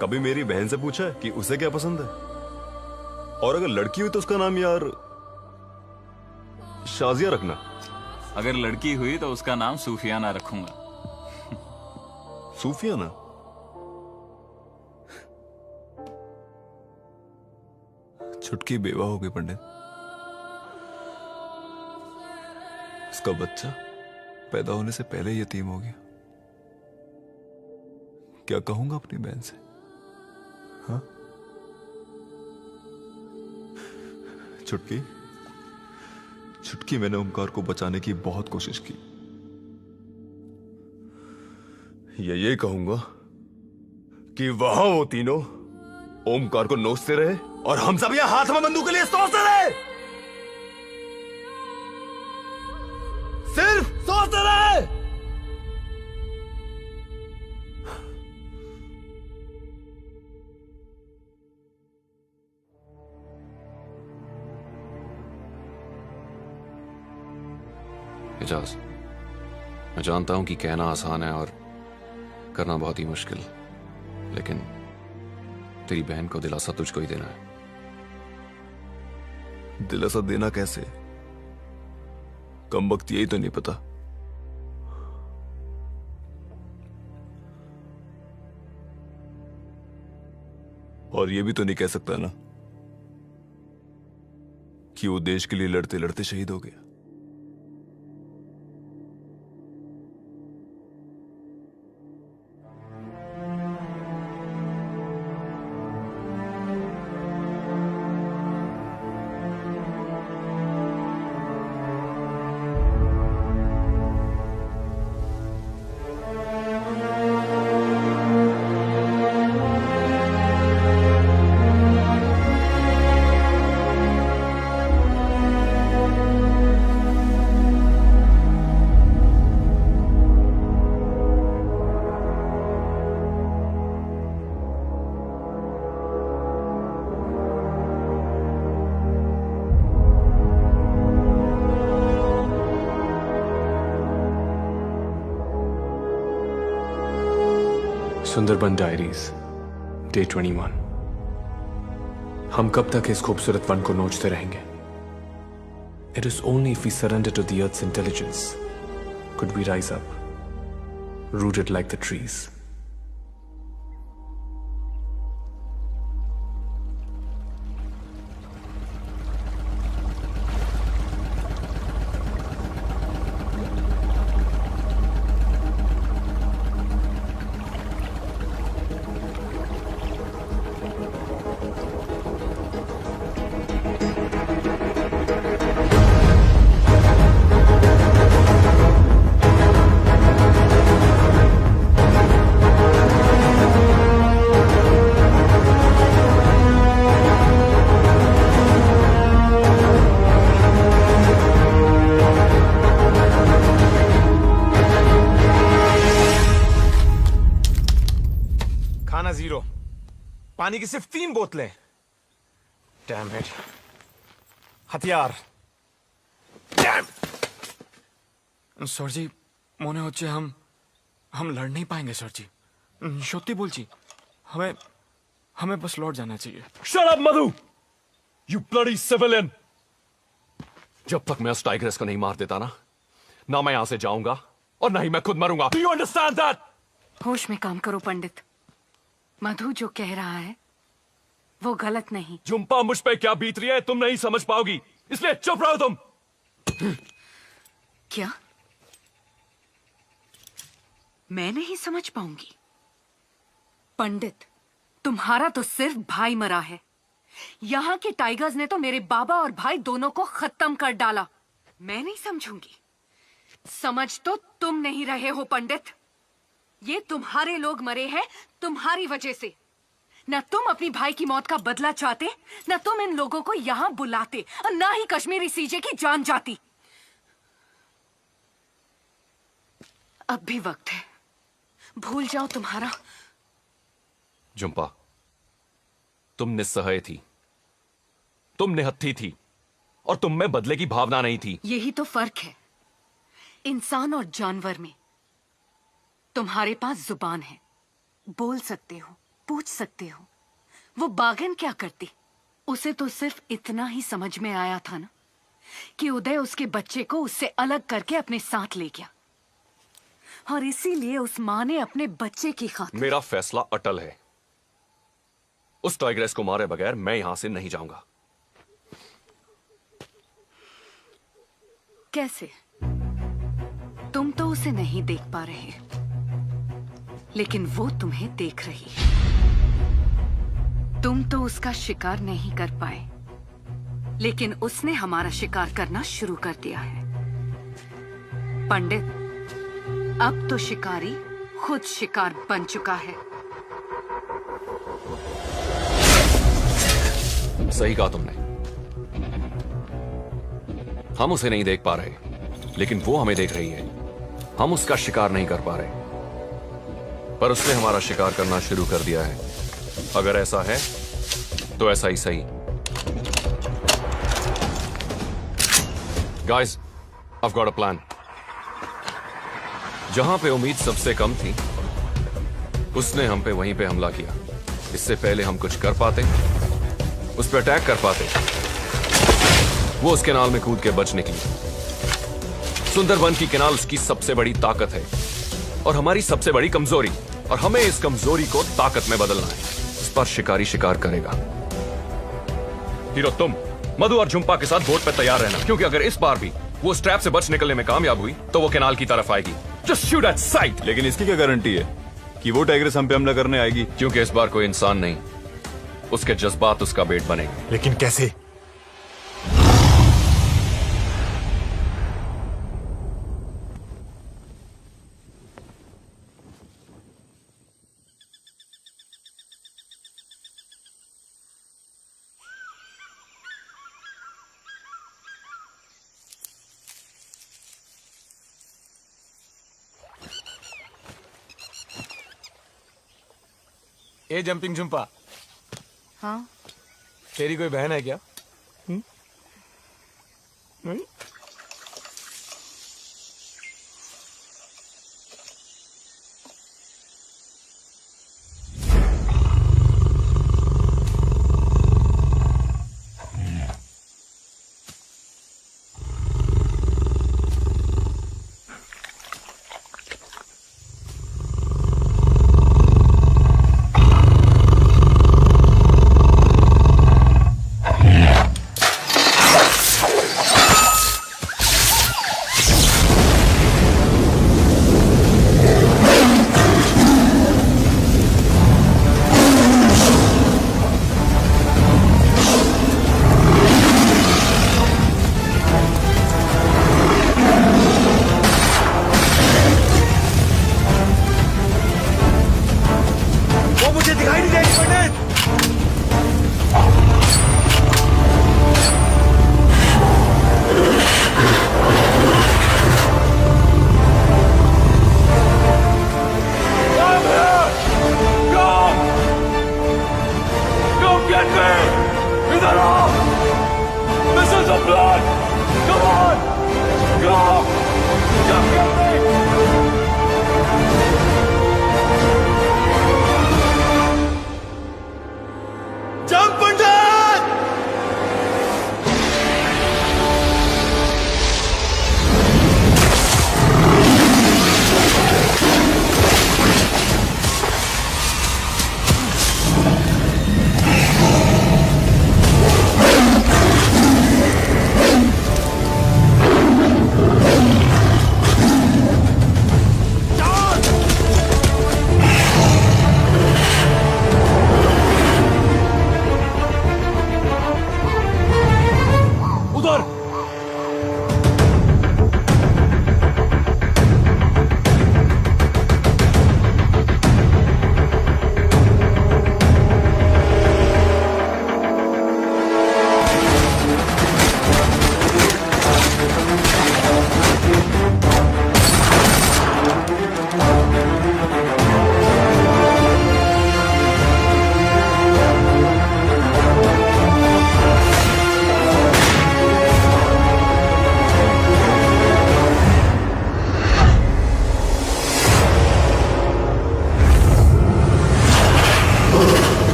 कभी मेरी बहन से पूछा है कि उसे क्या पसंद है? और अगर लड़की हुई तो उसका नाम यार शाजिया रखना।
अगर लड़की हुई तो उसका नाम सूफियाना रखूंगा।
सूफियाना? छुटकी बेवा हो गई पंडित। उसका बच्चा पैदा होने से पहले ही यतीम हो गया। क्या कहूंगा अपनी बहन से? हाँ? छुटकी, छुटकी, मैंने ओमकार को बचाने की बहुत कोशिश की। ये कहूंगा कि वहां वो तीनों ओमकार को नोचते रहे और हम सब यहां हाथ में बंदूक के लिए सोचते रहे। सिर्फ सोचते रहे।
एजाज, मैं जानता हूं कि कहना आसान है और करना बहुत ही मुश्किल, लेकिन तेरी बहन को दिलासा तुझको ही देना है।
दिलासा देना कैसे? कम वक्त यही तो नहीं पता। और ये भी तो नहीं कह सकता ना कि वो देश के लिए लड़ते लड़ते शहीद हो गया।
Sundarban diaries day 21। हम कब तक इस खूबसूरत वन को नोचते रहेंगे? It is only if we surrender to the earth's intelligence could we rise up, rooted like the trees.
खाना 0, पानी की सिर्फ 3 बोतलें। डैम इट, हथियार।
सर जी মনে হচ্ছে हम लड़ नहीं पाएंगे सर जी। সত্যি বলছি, हमें बस लौट जाना चाहिए।
Shut up, Madhu! You bloody civilian! जब तक मैं उस टाइग्रेस को नहीं मार देता ना मैं यहां से जाऊंगा और ना ही मैं खुद मरूंगा। Do you understand that?
होश में काम करो पंडित। मधु जो कह रहा है वो गलत नहीं।
झुम्पा मुझ पे क्या बीत रही है तुम नहीं समझ पाओगी, इसलिए चुप रहो तुम।
क्या मैं नहीं समझ पाऊंगी? पंडित, तुम्हारा तो सिर्फ भाई मरा है। यहाँ के टाइगर्स ने तो मेरे बाबा और भाई दोनों को खत्म कर डाला। मैं नहीं समझूंगी। समझ तो तुम नहीं रहे हो पंडित। ये तुम्हारे लोग मरे हैं तुम्हारी वजह से। न तुम अपनी भाई की मौत का बदला चाहते, न तुम इन लोगों को यहाँ बुलाते, और न ही कश्मीरी सीजे की जान जाती। अब भी वक्त है, भूल जाओ तुम्हारा।
झुम्पा, तुम निस्सहाय थी, तुम निहत्थी थी, और तुम में बदले की भावना नहीं थी।
यही तो फर्क है इंसान और जानवर में। तुम्हारे पास जुबान है, बोल सकते हो, पूछ सकते हो। वो बाघन क्या करती? उसे तो सिर्फ इतना ही समझ में आया था ना कि उदय उसके बच्चे को उससे अलग करके अपने साथ ले गया, और इसीलिए उस मां ने अपने बच्चे की खातिर।
मेरा फैसला अटल है। उस टाइग्रेस को मारे बगैर मैं यहां से नहीं जाऊंगा।
कैसे? तुम तो उसे नहीं देख पा रहे, लेकिन वो तुम्हें देख रही है। तुम तो उसका शिकार नहीं कर पाए, लेकिन उसने हमारा शिकार करना शुरू कर दिया है। पंडित, अब तो शिकारी खुद शिकार बन चुका है।
सही कहा तुमने। हम उसे नहीं देख पा रहे, लेकिन वो हमें देख रही है। हम उसका शिकार नहीं कर पा रहे, पर उसने हमारा शिकार करना शुरू कर दिया है। अगर ऐसा है तो ऐसा ही सही। Guys, I've got a plan। जहां पे उम्मीद सबसे कम थी, उसने हम पे वहीं पे हमला किया। इससे पहले हम कुछ कर पाते, उस पर अटैक कर पाते, वो उस कैनाल में कूद के बच निकली। सुंदरबन की कैनाल उसकी सबसे बड़ी ताकत है और हमारी सबसे बड़ी कमजोरी, और हमें इस कमजोरी को ताकत में बदलना है। इस पर शिकारी शिकार करेगा। हीरो, तुम मधु और झुम्पा के साथ बोट पे तैयार रहना, क्योंकि अगर इस बार भी वो उस ट्रैप से बच निकलने में कामयाब हुई तो वो कैनाल की तरफ आएगी। Just shoot at sight।
लेकिन इसकी क्या गारंटी है कि वो टाइग्रेस हम पे हमला करने आएगी?
क्योंकि इस बार कोई इंसान नहीं, उसके जज्बात उसका बेट बनेंगे।
लेकिन कैसे?
ए जंपिंग झुम्पा,
हाँ?
तेरी कोई बहन है क्या? नहीं?
Get me! इधर आओ! This is a blood! Come on! Go! Come get me!
Jump Pandit!
उधर!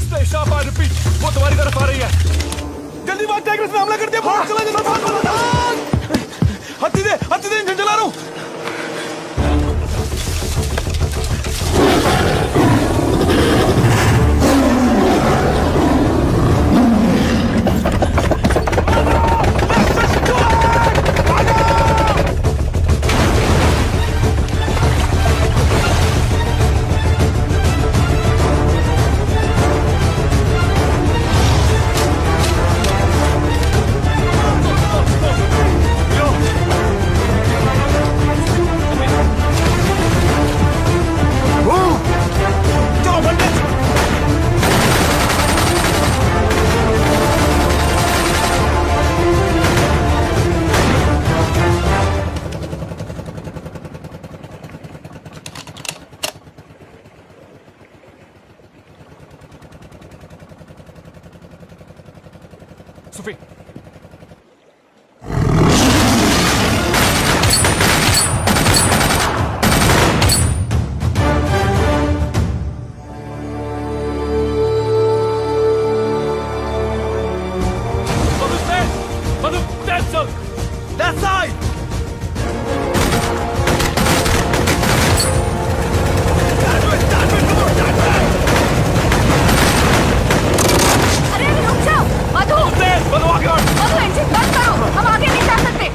Stay sharp, I repeat. वो तुम्हारी तरफ आ रही है.
जल्दी भाग, टाइगर ने हमला कर दिया। भाग, चला जल्दी, भाग। हत्ती दे, इंजन चला रहा हूँ।
सुफी
That side!
अरे रुक जाओ मधु मधु इंजन बंद करो, हम आगे नहीं जा सकते।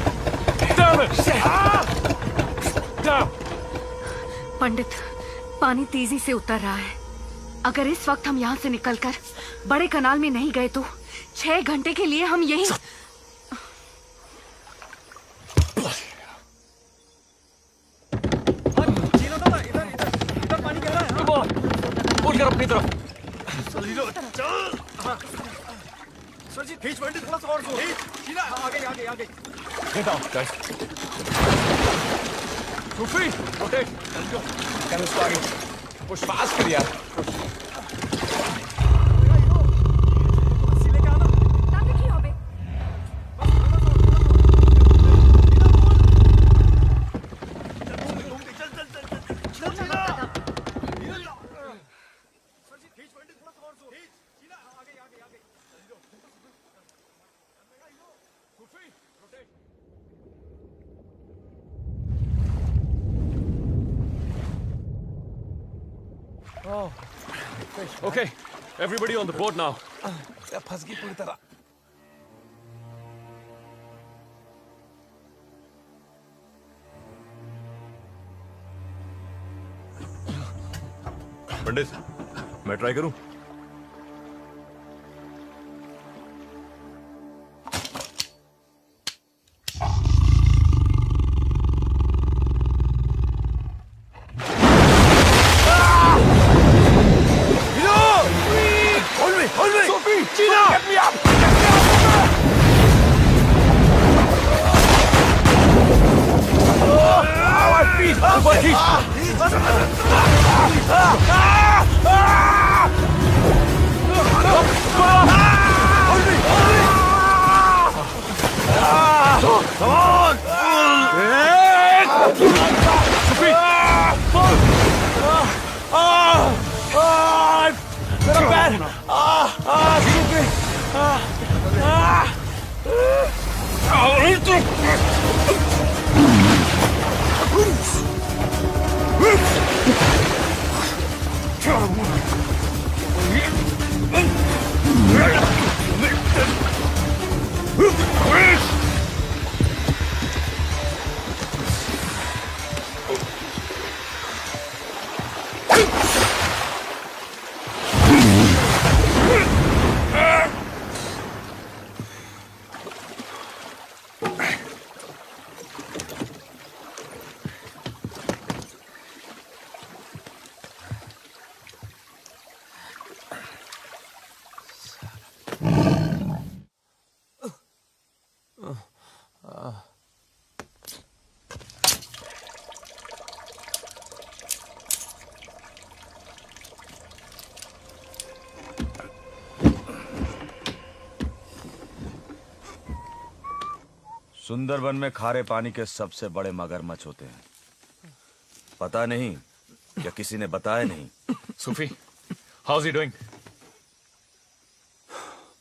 पंडित, पानी तेजी से उतर रहा है। अगर इस वक्त हम यहाँ से निकलकर बड़े कनाल में नहीं गए तो 6 घंटे के लिए हम यहीं
अपनी तरफ।
सर जी खींच पंडित, थोड़ा सा और खींच। आगे।
Get out, guys. सुफी, rotate.
कर उसको आगे। पुश फास्ट कर यार।
Okay, everybody on the boat now.
फंस गई पूरी तरह।
पंडित, मैं ट्राई करूं?
मेरा पैर
सुंदरबन में खारे पानी के सबसे बड़े मगरमच्छ होते हैं। पता नहीं या किसी ने बताया नहीं।
सूफी, हाउ इज ही डूइंग?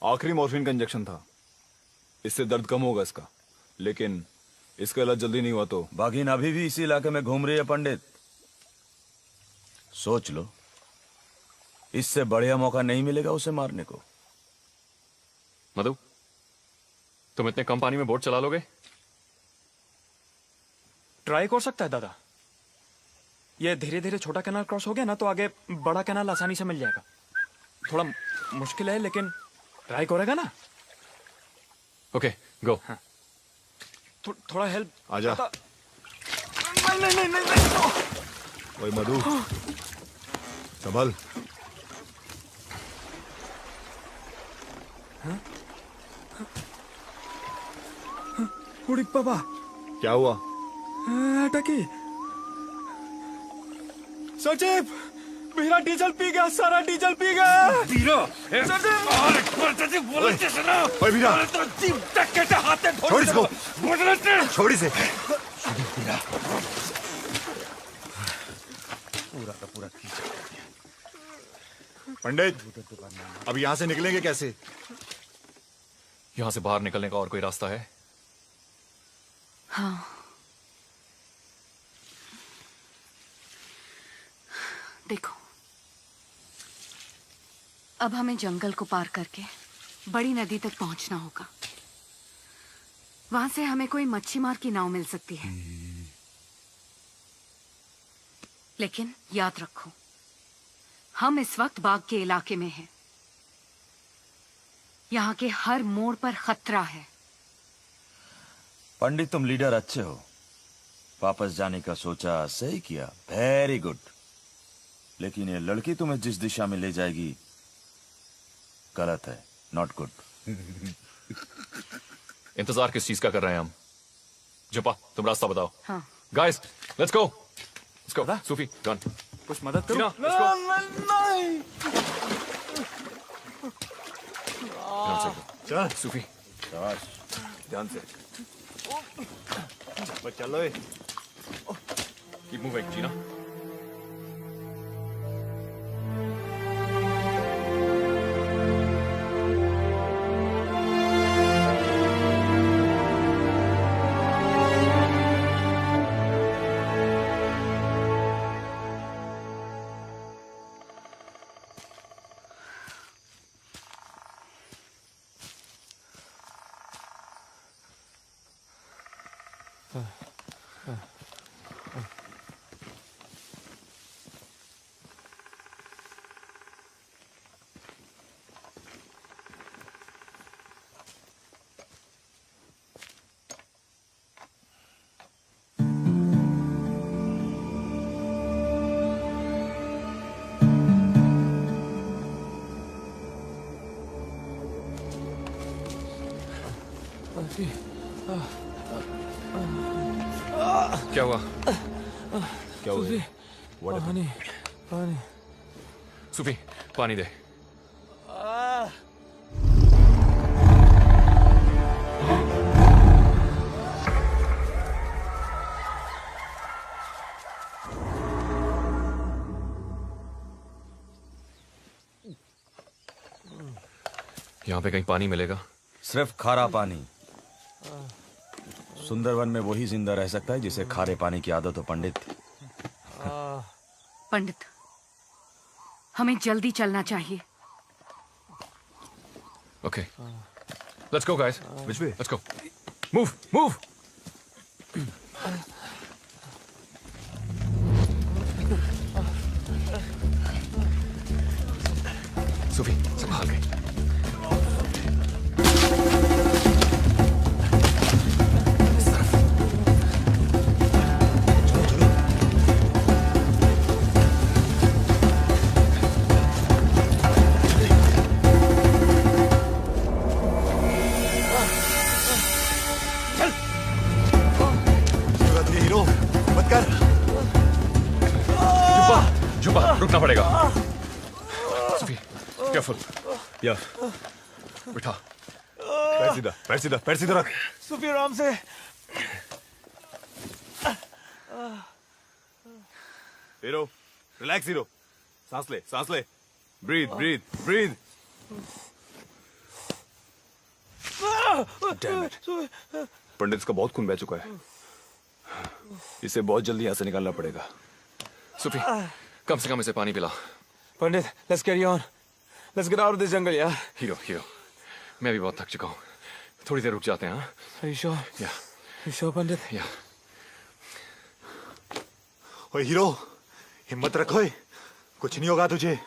आखिरी मॉर्फिन का इंजेक्शन था, इससे दर्द कम होगा इसका, लेकिन इसका इलाज जल्दी नहीं हुआ तो।
बाघिन अभी भी इसी इलाके में घूम रही है पंडित। सोच लो, इससे बढ़िया मौका नहीं मिलेगा उसे मारने को।
मधु, तुम इतने कम पानी में बोट चला लोगे?
ट्राई कर सकता है दादा। ये धीरे धीरे छोटा कैनाल क्रॉस हो गया ना तो आगे बड़ा कैनाल आसानी से मिल जाएगा। थोड़ा मुश्किल है लेकिन ट्राई करेगा ना।
ओके, गो।
हाँ। थोड़ा हेल्प
आजा।
नहीं।
ओए मधु, संभल।
उड़ी बाबा,
क्या हुआ?
अटकी। सचिव, मेरा डीजल पी गया, सारा डीजल पी गया।
छोड़ इसको, छोड़ इसे।
पूरा का पूरा
पंडित, अब यहाँ से निकलेंगे कैसे?
यहां से बाहर निकलने का और कोई रास्ता है?
हाँ, देखो, अब हमें जंगल को पार करके बड़ी नदी तक पहुंचना होगा। वहां से हमें कोई मच्छी मार की नाव मिल सकती है। लेकिन याद रखो, हम इस वक्त बाग के इलाके में हैं। यहाँ के हर मोड़ पर खतरा है।
पंडित, तुम लीडर अच्छे हो। वापस जाने का सोचा, सही किया, वेरी गुड। लेकिन ये लड़की तुम्हें जिस दिशा में ले जाएगी गलत है, नॉट गुड।
इंतजार किस चीज का कर रहे हैं हम? जपा, तुम रास्ता बताओ।
हाँ।
Guys, let's go. Sufi, run.
कुछ मदद करो।
चल सूफी,
ध्यान से।
चलो।
कीप मूविंग, जीना। क्या हुआ?
क्या हुआ?
पानी पानी।
सूफी पानी दे। यहाँ पे कहीं पानी मिलेगा?
सिर्फ खारा पानी। सुंदरवन में वही जिंदा रह सकता है जिसे खारे पानी की आदत हो पंडित।
पंडित, हमें जल्दी चलना चाहिए।
Okay. Let's go, guys.
Which way?
Let's go. Move, move. सूफी संभाल के। रुकना पड़ेगा। सूफी, केयरफुल।
या
बिठा।
पैर सीधा, पैर सीधा, पैर सीधा रख।
सूफी आराम से।
Hero, relax hero. सांस ले, सांस ले। Breathe, breathe, breathe. Damn it. Pandit का बहुत खून बह चुका है। इसे बहुत जल्दी यहाँ से निकालना पड़ेगा।
सूफी, कम से कम इसे पानी पिला।
पंडित, let's carry on. Let's get out of this jungle, yeah.
Hero, hero, मैं भी बहुत थक चुका हूँ। थोड़ी देर रुक जाते हैं, हाँ?
Are you sure?
Yeah.
You sure, Pandit?
Yeah.
ओए हीरो, हिम्मत रखो। कुछ नहीं होगा तुझे।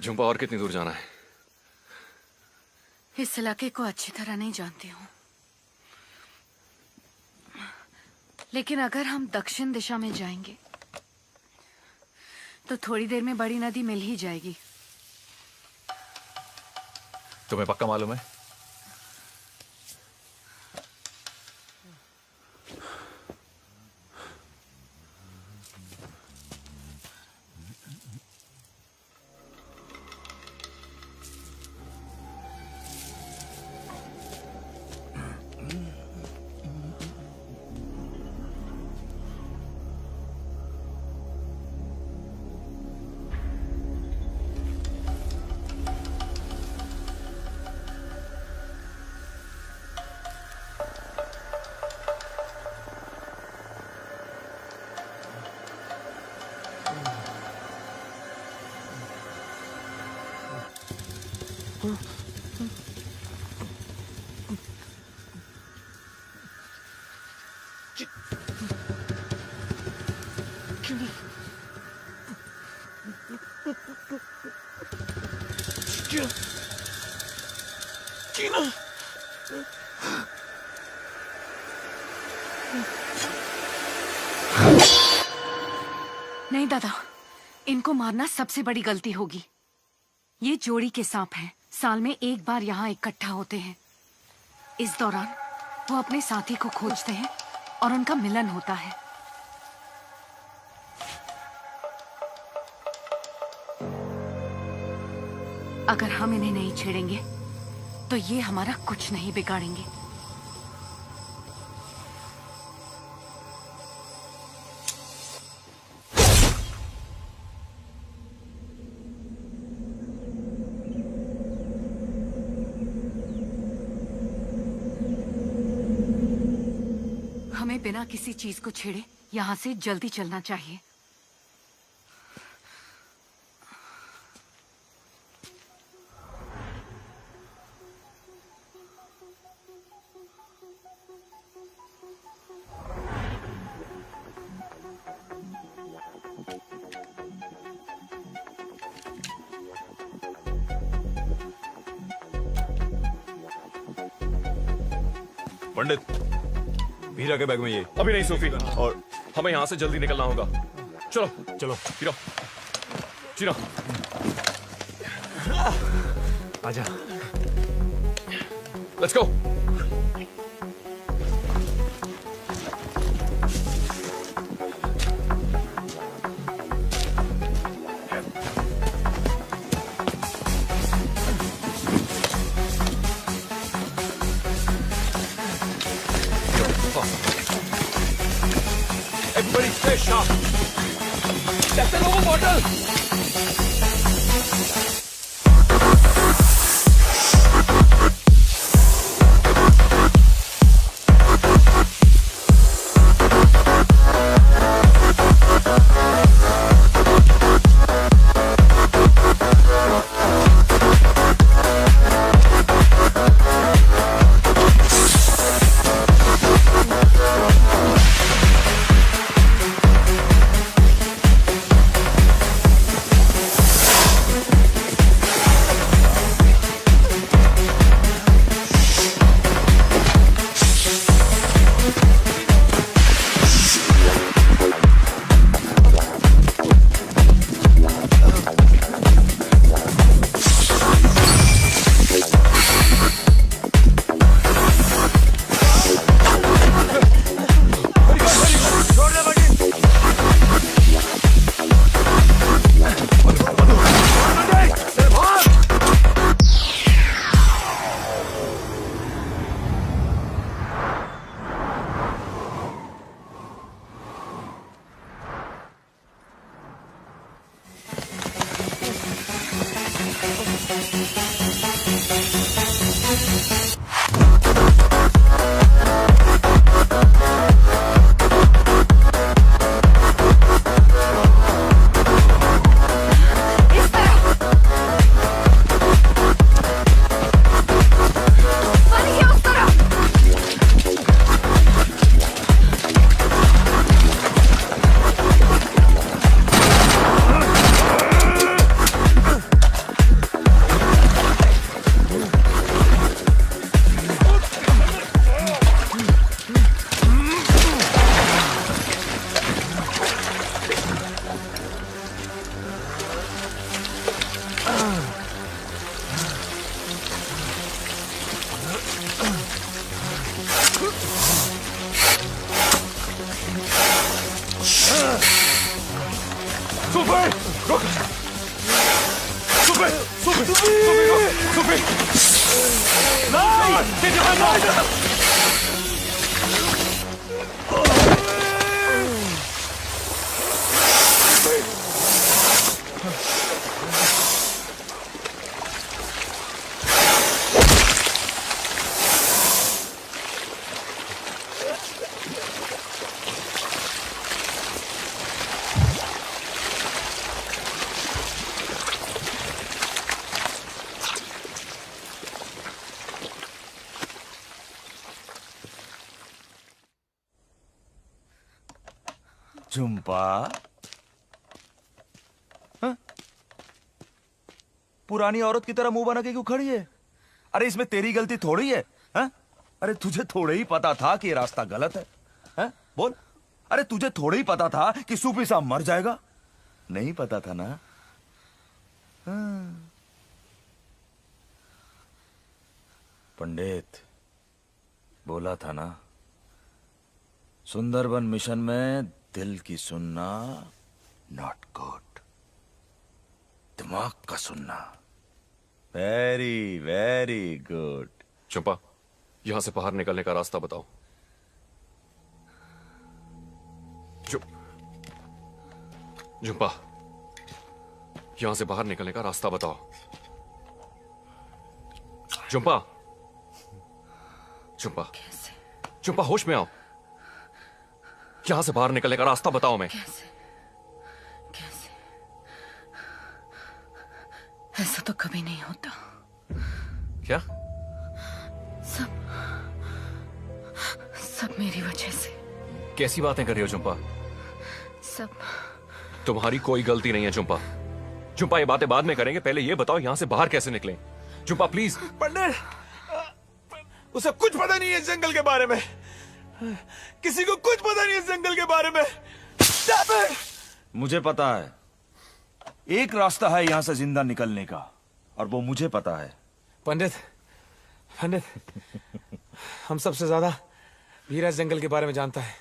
झुंपा और कितनी दूर जाना है?
इस इलाके को अच्छी तरह नहीं जानती हूँ, लेकिन अगर हम दक्षिण दिशा में जाएंगे तो थोड़ी देर में बड़ी नदी मिल ही जाएगी।
तुम्हें पक्का मालूम है?
नहीं दादा, इनको मारना सबसे बड़ी गलती होगी। ये जोड़ी के सांप हैं, साल में एक बार यहाँ इकट्ठा होते हैं। इस दौरान वो अपने साथी को खोजते हैं और उनका मिलन होता है। अगर हम इन्हें नहीं छेड़ेंगे तो ये हमारा कुछ नहीं बिगाड़ेंगे। हमें बिना किसी चीज को छेड़े यहाँ से जल्दी चलना चाहिए।
पंडित, हीरा के बैग में ये।
अभी नहीं सूफी,
और
हमें यहाँ से जल्दी निकलना होगा। चलो
चलो।
हीरो, चीना,
आजा।
Let's go.
Stay sharp.
Captain, over bottle.
Jhumpa, हाँ? पुरानी औरत की तरह मुंह बना के क्यों खड़ी है? अरे इसमें तेरी गलती थोड़ी है, हाँ? अरे तुझे थोड़े ही पता था कि ये रास्ता गलत है, हाँ? बोल। अरे तुझे थोड़े ही पता था कि सूफी साहब मर जाएगा? नहीं पता था ना? हाँ। पंडित बोला था ना, सुंदरबन मिशन में दिल की सुनना नॉट गुड, दिमाग का सुनना वेरी वेरी गुड।
चंपा, यहां से बाहर निकलने का रास्ता बताओ। चंपा, यहां से बाहर निकलने का रास्ता बताओ। चंपा, चंपा, चंपा होश में आओ। यहां से बाहर निकलने का रास्ता बताओ। मैं
ऐसा तो कभी नहीं होता।
क्या?
सब मेरी वजह से।
कैसी बातें कर रही हो चंपा?
सब
तुम्हारी कोई गलती नहीं है चंपा। चंपा, ये बातें बाद में करेंगे, पहले ये बताओ यहां से बाहर कैसे निकलें। चंपा प्लीज।
पंडित, उसे कुछ पता नहीं है इस जंगल के बारे में। किसी को कुछ पता नहीं है इस जंगल के बारे में।
मुझे पता है, एक रास्ता है यहां से जिंदा निकलने का, और वो मुझे पता है।
पंडित, पंडित, हम सबसे ज्यादा वीरा इस जंगल के बारे में जानता है,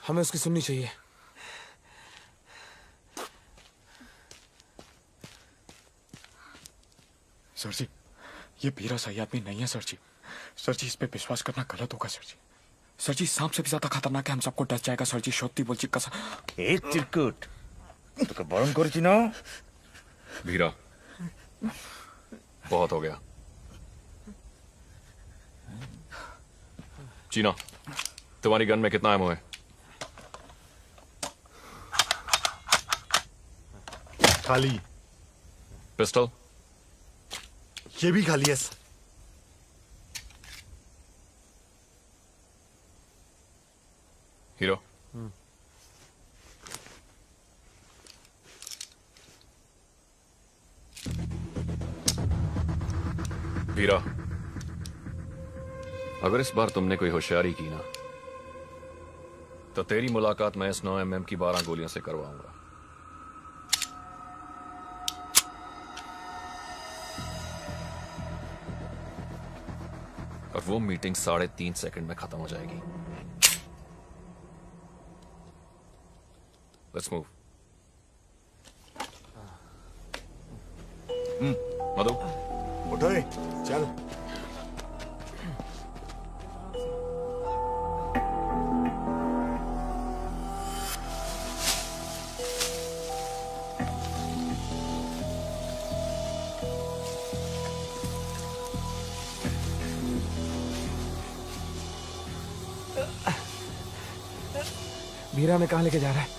हमें उसकी सुननी चाहिए।
सर जी, ये बीरा सही आदमी नहीं है सर जी। सर जी, इस पे विश्वास करना गलत होगा सर जी। सर जी सांप से भी ज्यादा खतरनाक है, हम सबको डस जाएगा सर जी। सত্যি বলছি कसम।
ए चिरकुट তোকে বরণ করেছি না।
भीरा बहुत हो गया। चीना, तुम्हारी गन में कितना एमओ है?
खाली।
पिस्टल?
ये भी खाली है।
हीरो, वीरा, अगर इस बार तुमने कोई होशियारी की ना तो तेरी मुलाकात मैं इस 9mm की 12 गोलियों से करवाऊंगा। और वो मीटिंग 3.5 सेकंड में खत्म हो जाएगी। Let's move. मधु,
उठो रे, चल।
वीरा में कहाँ लेके जा रहा है?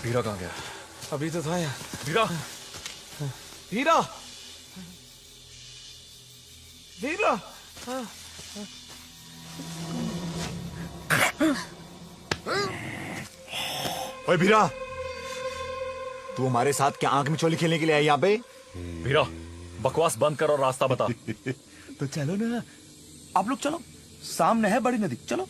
वीरा कहाँ गया?
अभी तो था यहाँ।
वीरा,
वीरा, वीरा।
ओए भीरा, तू हमारे साथ क्या आंख में चोली खेलने के लिए आई यहाँ पे?
वीरा, बकवास बंद कर और रास्ता बता।
तो चलो ना, आप लोग चलो, सामने है बड़ी नदी, चलो।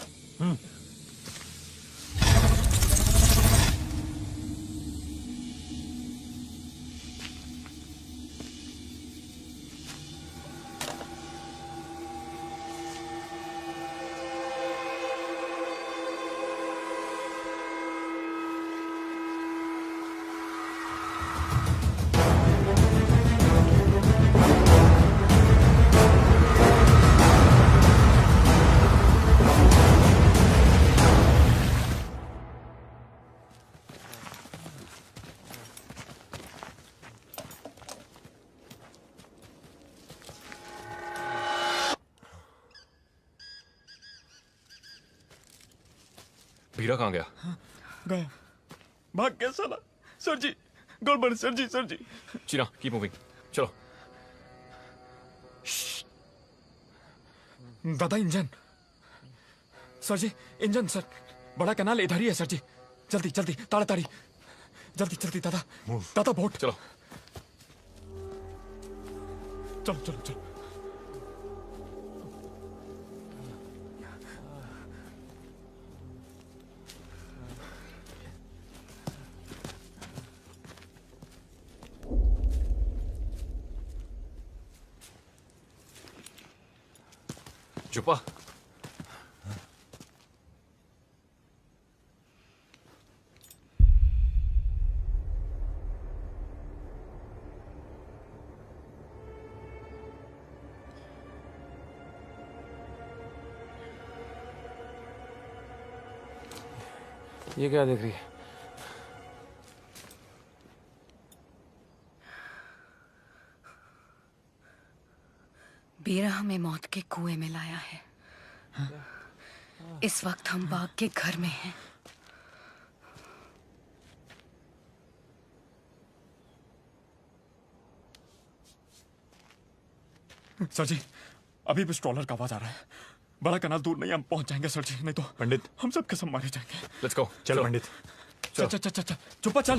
वीरा कहाँ गया?
गया, भाग गया साला। सर जी, गड़बड़ सर जी, सर जी।
चीना, कीप मूविंग, चलो।
दादा इंजन। सर जी, इंजन सर, बड़ा कैनाल इधर ही है सर जी। जल्दी जल्दी, ताड़ाताड़ी, जल्दी जल्दी दादा। दादा बोट।
चलो
चलो चलो चलो।
चुपा,
ये क्या देख रही है?
बीरा हमें मौत के कुएं में लाया है। इस वक्त हम बाग के घर में हैं।
सर जी, अभी भी स्ट्रॉलर का आवाज आ रहा है। बड़ा कैनाल दूर नहीं, हम पहुंच जाएंगे सर जी, नहीं तो
पंडित
हम सब कसम मारे जाएंगे।
Let's go.
चल पंडित,
चल चल चल चल, चुप्पा चल।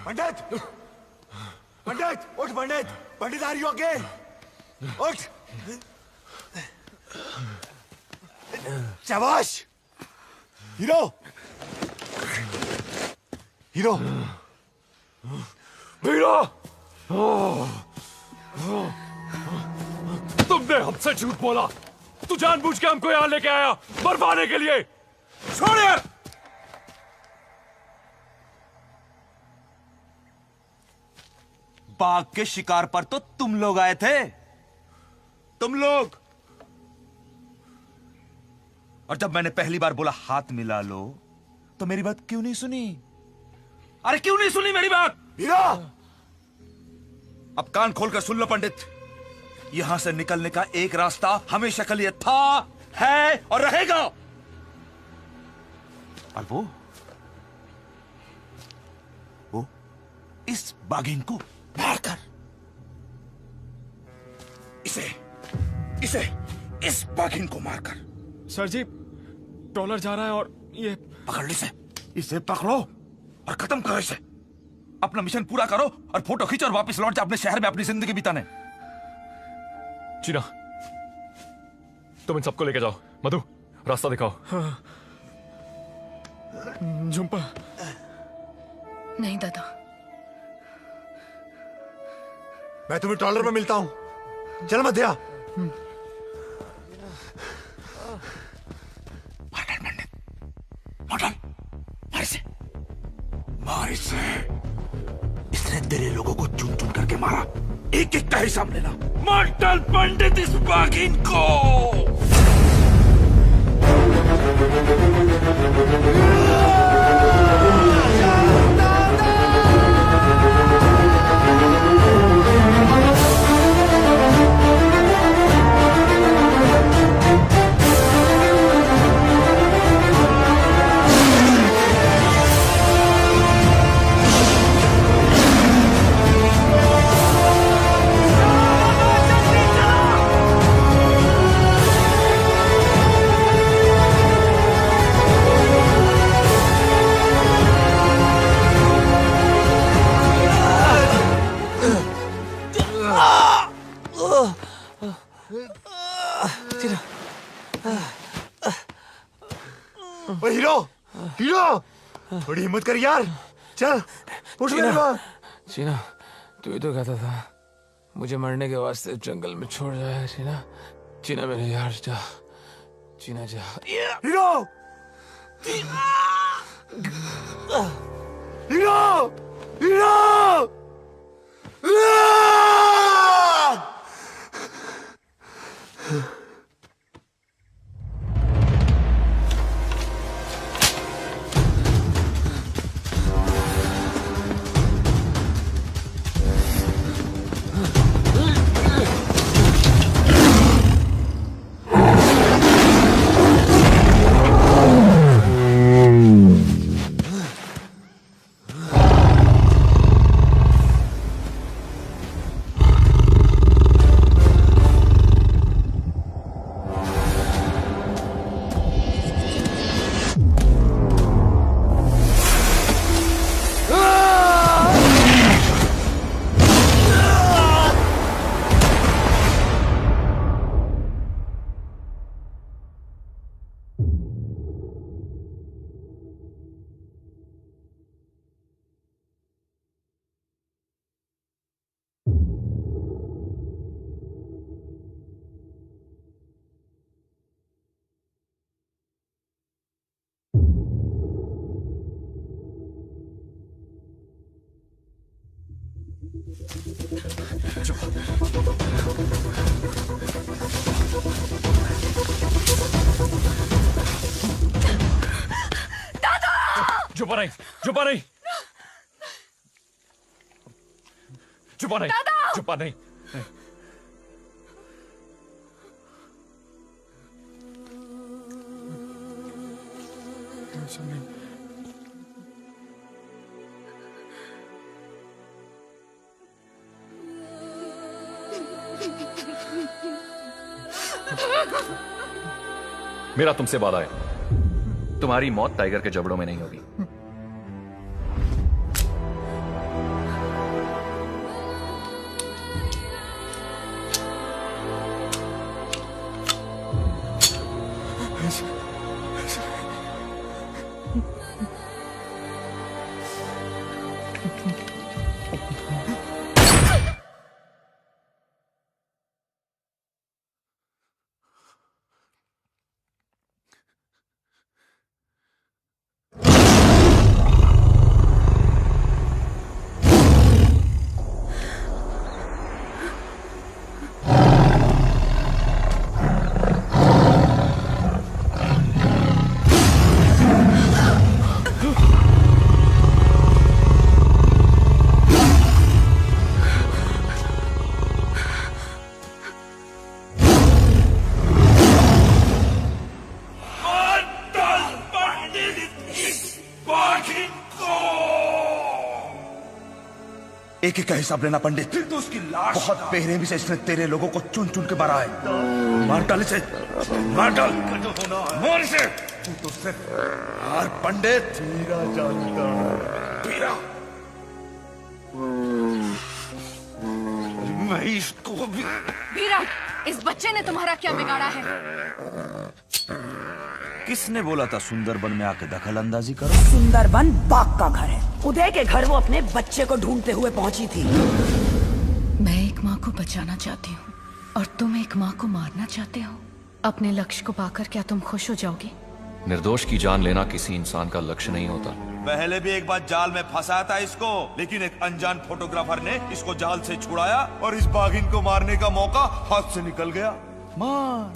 पंडित पंडित उठ पंडित पंडित आ रही हो आगे उठ शाबाश हीरो हीरो
हीरो तुमने हमसे झूठ बोला। तू जानबूझ के हमको यहां लेके आया मरवाने के लिए। छोड़ यार।
बाघ के शिकार पर तो तुम लोग आए थे, तुम लोग। और जब मैंने पहली बार बोला हाथ मिला लो तो मेरी बात क्यों नहीं सुनी? अरे क्यों नहीं सुनी मेरी बात? हीरा, अब कान खोलकर सुन लो पंडित, यहां से निकलने का एक रास्ता हमेशा के लिए था, है और रहेगा। और वो इस बाघिन को मारकर इस बाघिन को मारकर।
सर जी, डॉलर जा रहा है और ये
पकड़ ली इसे पकड़ो और खत्म करो इसे। अपना मिशन पूरा करो और फोटो खींचो और वापस लौट जाओ अपने शहर में अपनी जिंदगी बिताने।
चीना, तुम इन सबको लेके जाओ। मधु, रास्ता दिखाओ।
हाँ। झुम्पा।
नहीं दादा,
मैं तुम्हें डॉलर में मिलता हूं। चल मध्या। मार इसे। इसने तेरे लोगों को चुन चुन करके मारा, एक एक का हिसाब लेना।
मार डाल पंडित इस बाघिन को।
हीरो, हीरो, थोड़ी हिम्मत कर यार। चल उठ मेरे पास।
चीना, तू ही तो कहता था मुझे मरने के वास्ते जंगल में छोड़ जाए। चीना, चीना मेरे यार, जा। चीना जा।
Hero, hero, hero.
चुप नहीं, चुप नहीं, चुप नहीं, चुप नहीं। मेरा तुमसे वादा है, तुम्हारी मौत टाइगर के जबड़ों में नहीं होगी।
एक एक का हिसाब लेना पंडित। फिर तो उसकी लाश बहुत बेरहमी से इसने तेरे लोगों को चुन चुन के मारा है। मार डाल इसे, मार डाल, मार इसे। तू तो सिर्फ हार पंडित। वीरा जानता, वीरा मैं इसको भी।
वीरा, इस बच्चे ने तुम्हारा क्या बिगाड़ा है?
किसने बोला था सुंदरबन में आके दखल अंदाजी करो?
सुंदरबन बाघ का घर है। उदय के घर वो अपने बच्चे को ढूंढते हुए पहुंची थी।
मैं एक माँ को बचाना चाहती हूँ और तुम एक माँ को मारना चाहते हो। अपने लक्ष्य को पाकर क्या तुम खुश हो जाओगे?
निर्दोष की जान लेना किसी इंसान का लक्ष्य नहीं होता।
पहले भी एक बार जाल में फंसाया था इसको, लेकिन एक अनजान फोटोग्राफर ने इसको जाल से छुड़ाया और इस बाघिन को मारने का मौका हाथ से निकल गया। मार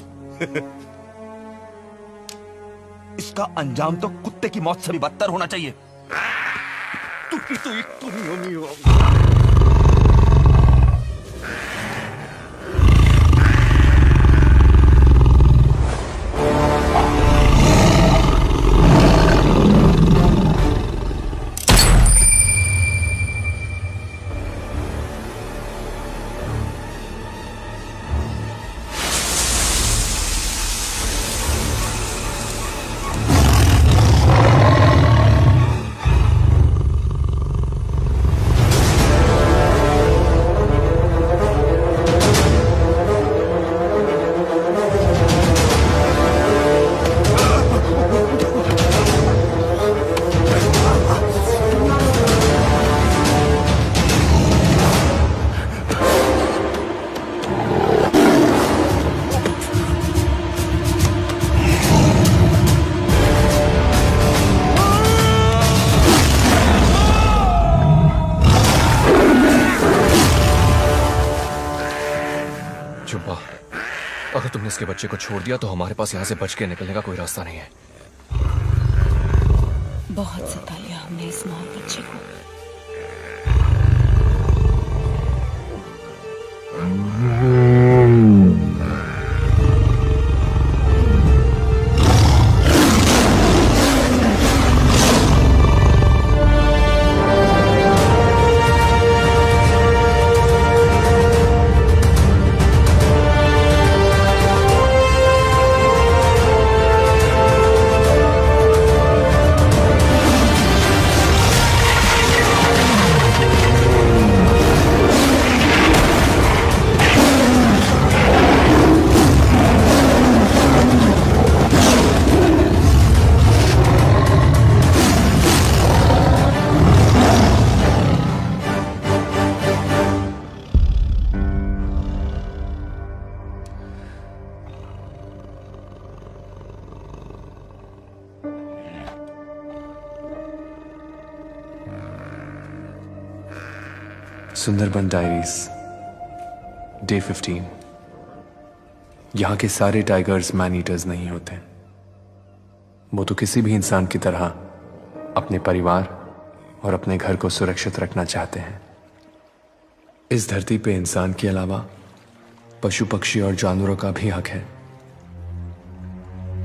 इसका अंजाम तो कुत्ते की मौत से भी बदतर होना चाहिए। तू तो एक नहीं होगा।
अगर तुमने इसके बच्चे को छोड़ दिया तो हमारे पास यहाँ से बच के निकलने का कोई रास्ता नहीं है।
बहुत सता लिया हमने इस माँ बच्चे को।
Sundarban diaries day 15। यहाँ के सारे टाइगर्स मैन ईटर्स नहीं होते। वो तो किसी भी इंसान की तरह अपने परिवार और अपने घर को सुरक्षित रखना चाहते हैं। इस धरती पे इंसान के अलावा पशु पक्षी और जानवरों का भी हक है।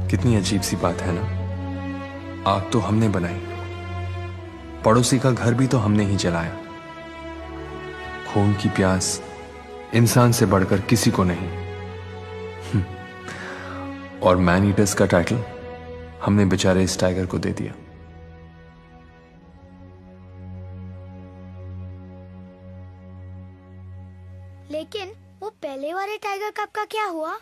कितनी अजीब सी बात है ना। आग तो हमने बनाई, पड़ोसी का घर भी तो हमने ही जलाया। खून की प्यास इंसान से बढ़कर किसी को नहीं। और मैन ईटर्स का टाइटल हमने बेचारे इस टाइगर को दे दिया।
लेकिन वो पहले वाले टाइगर कप का क्या हुआ?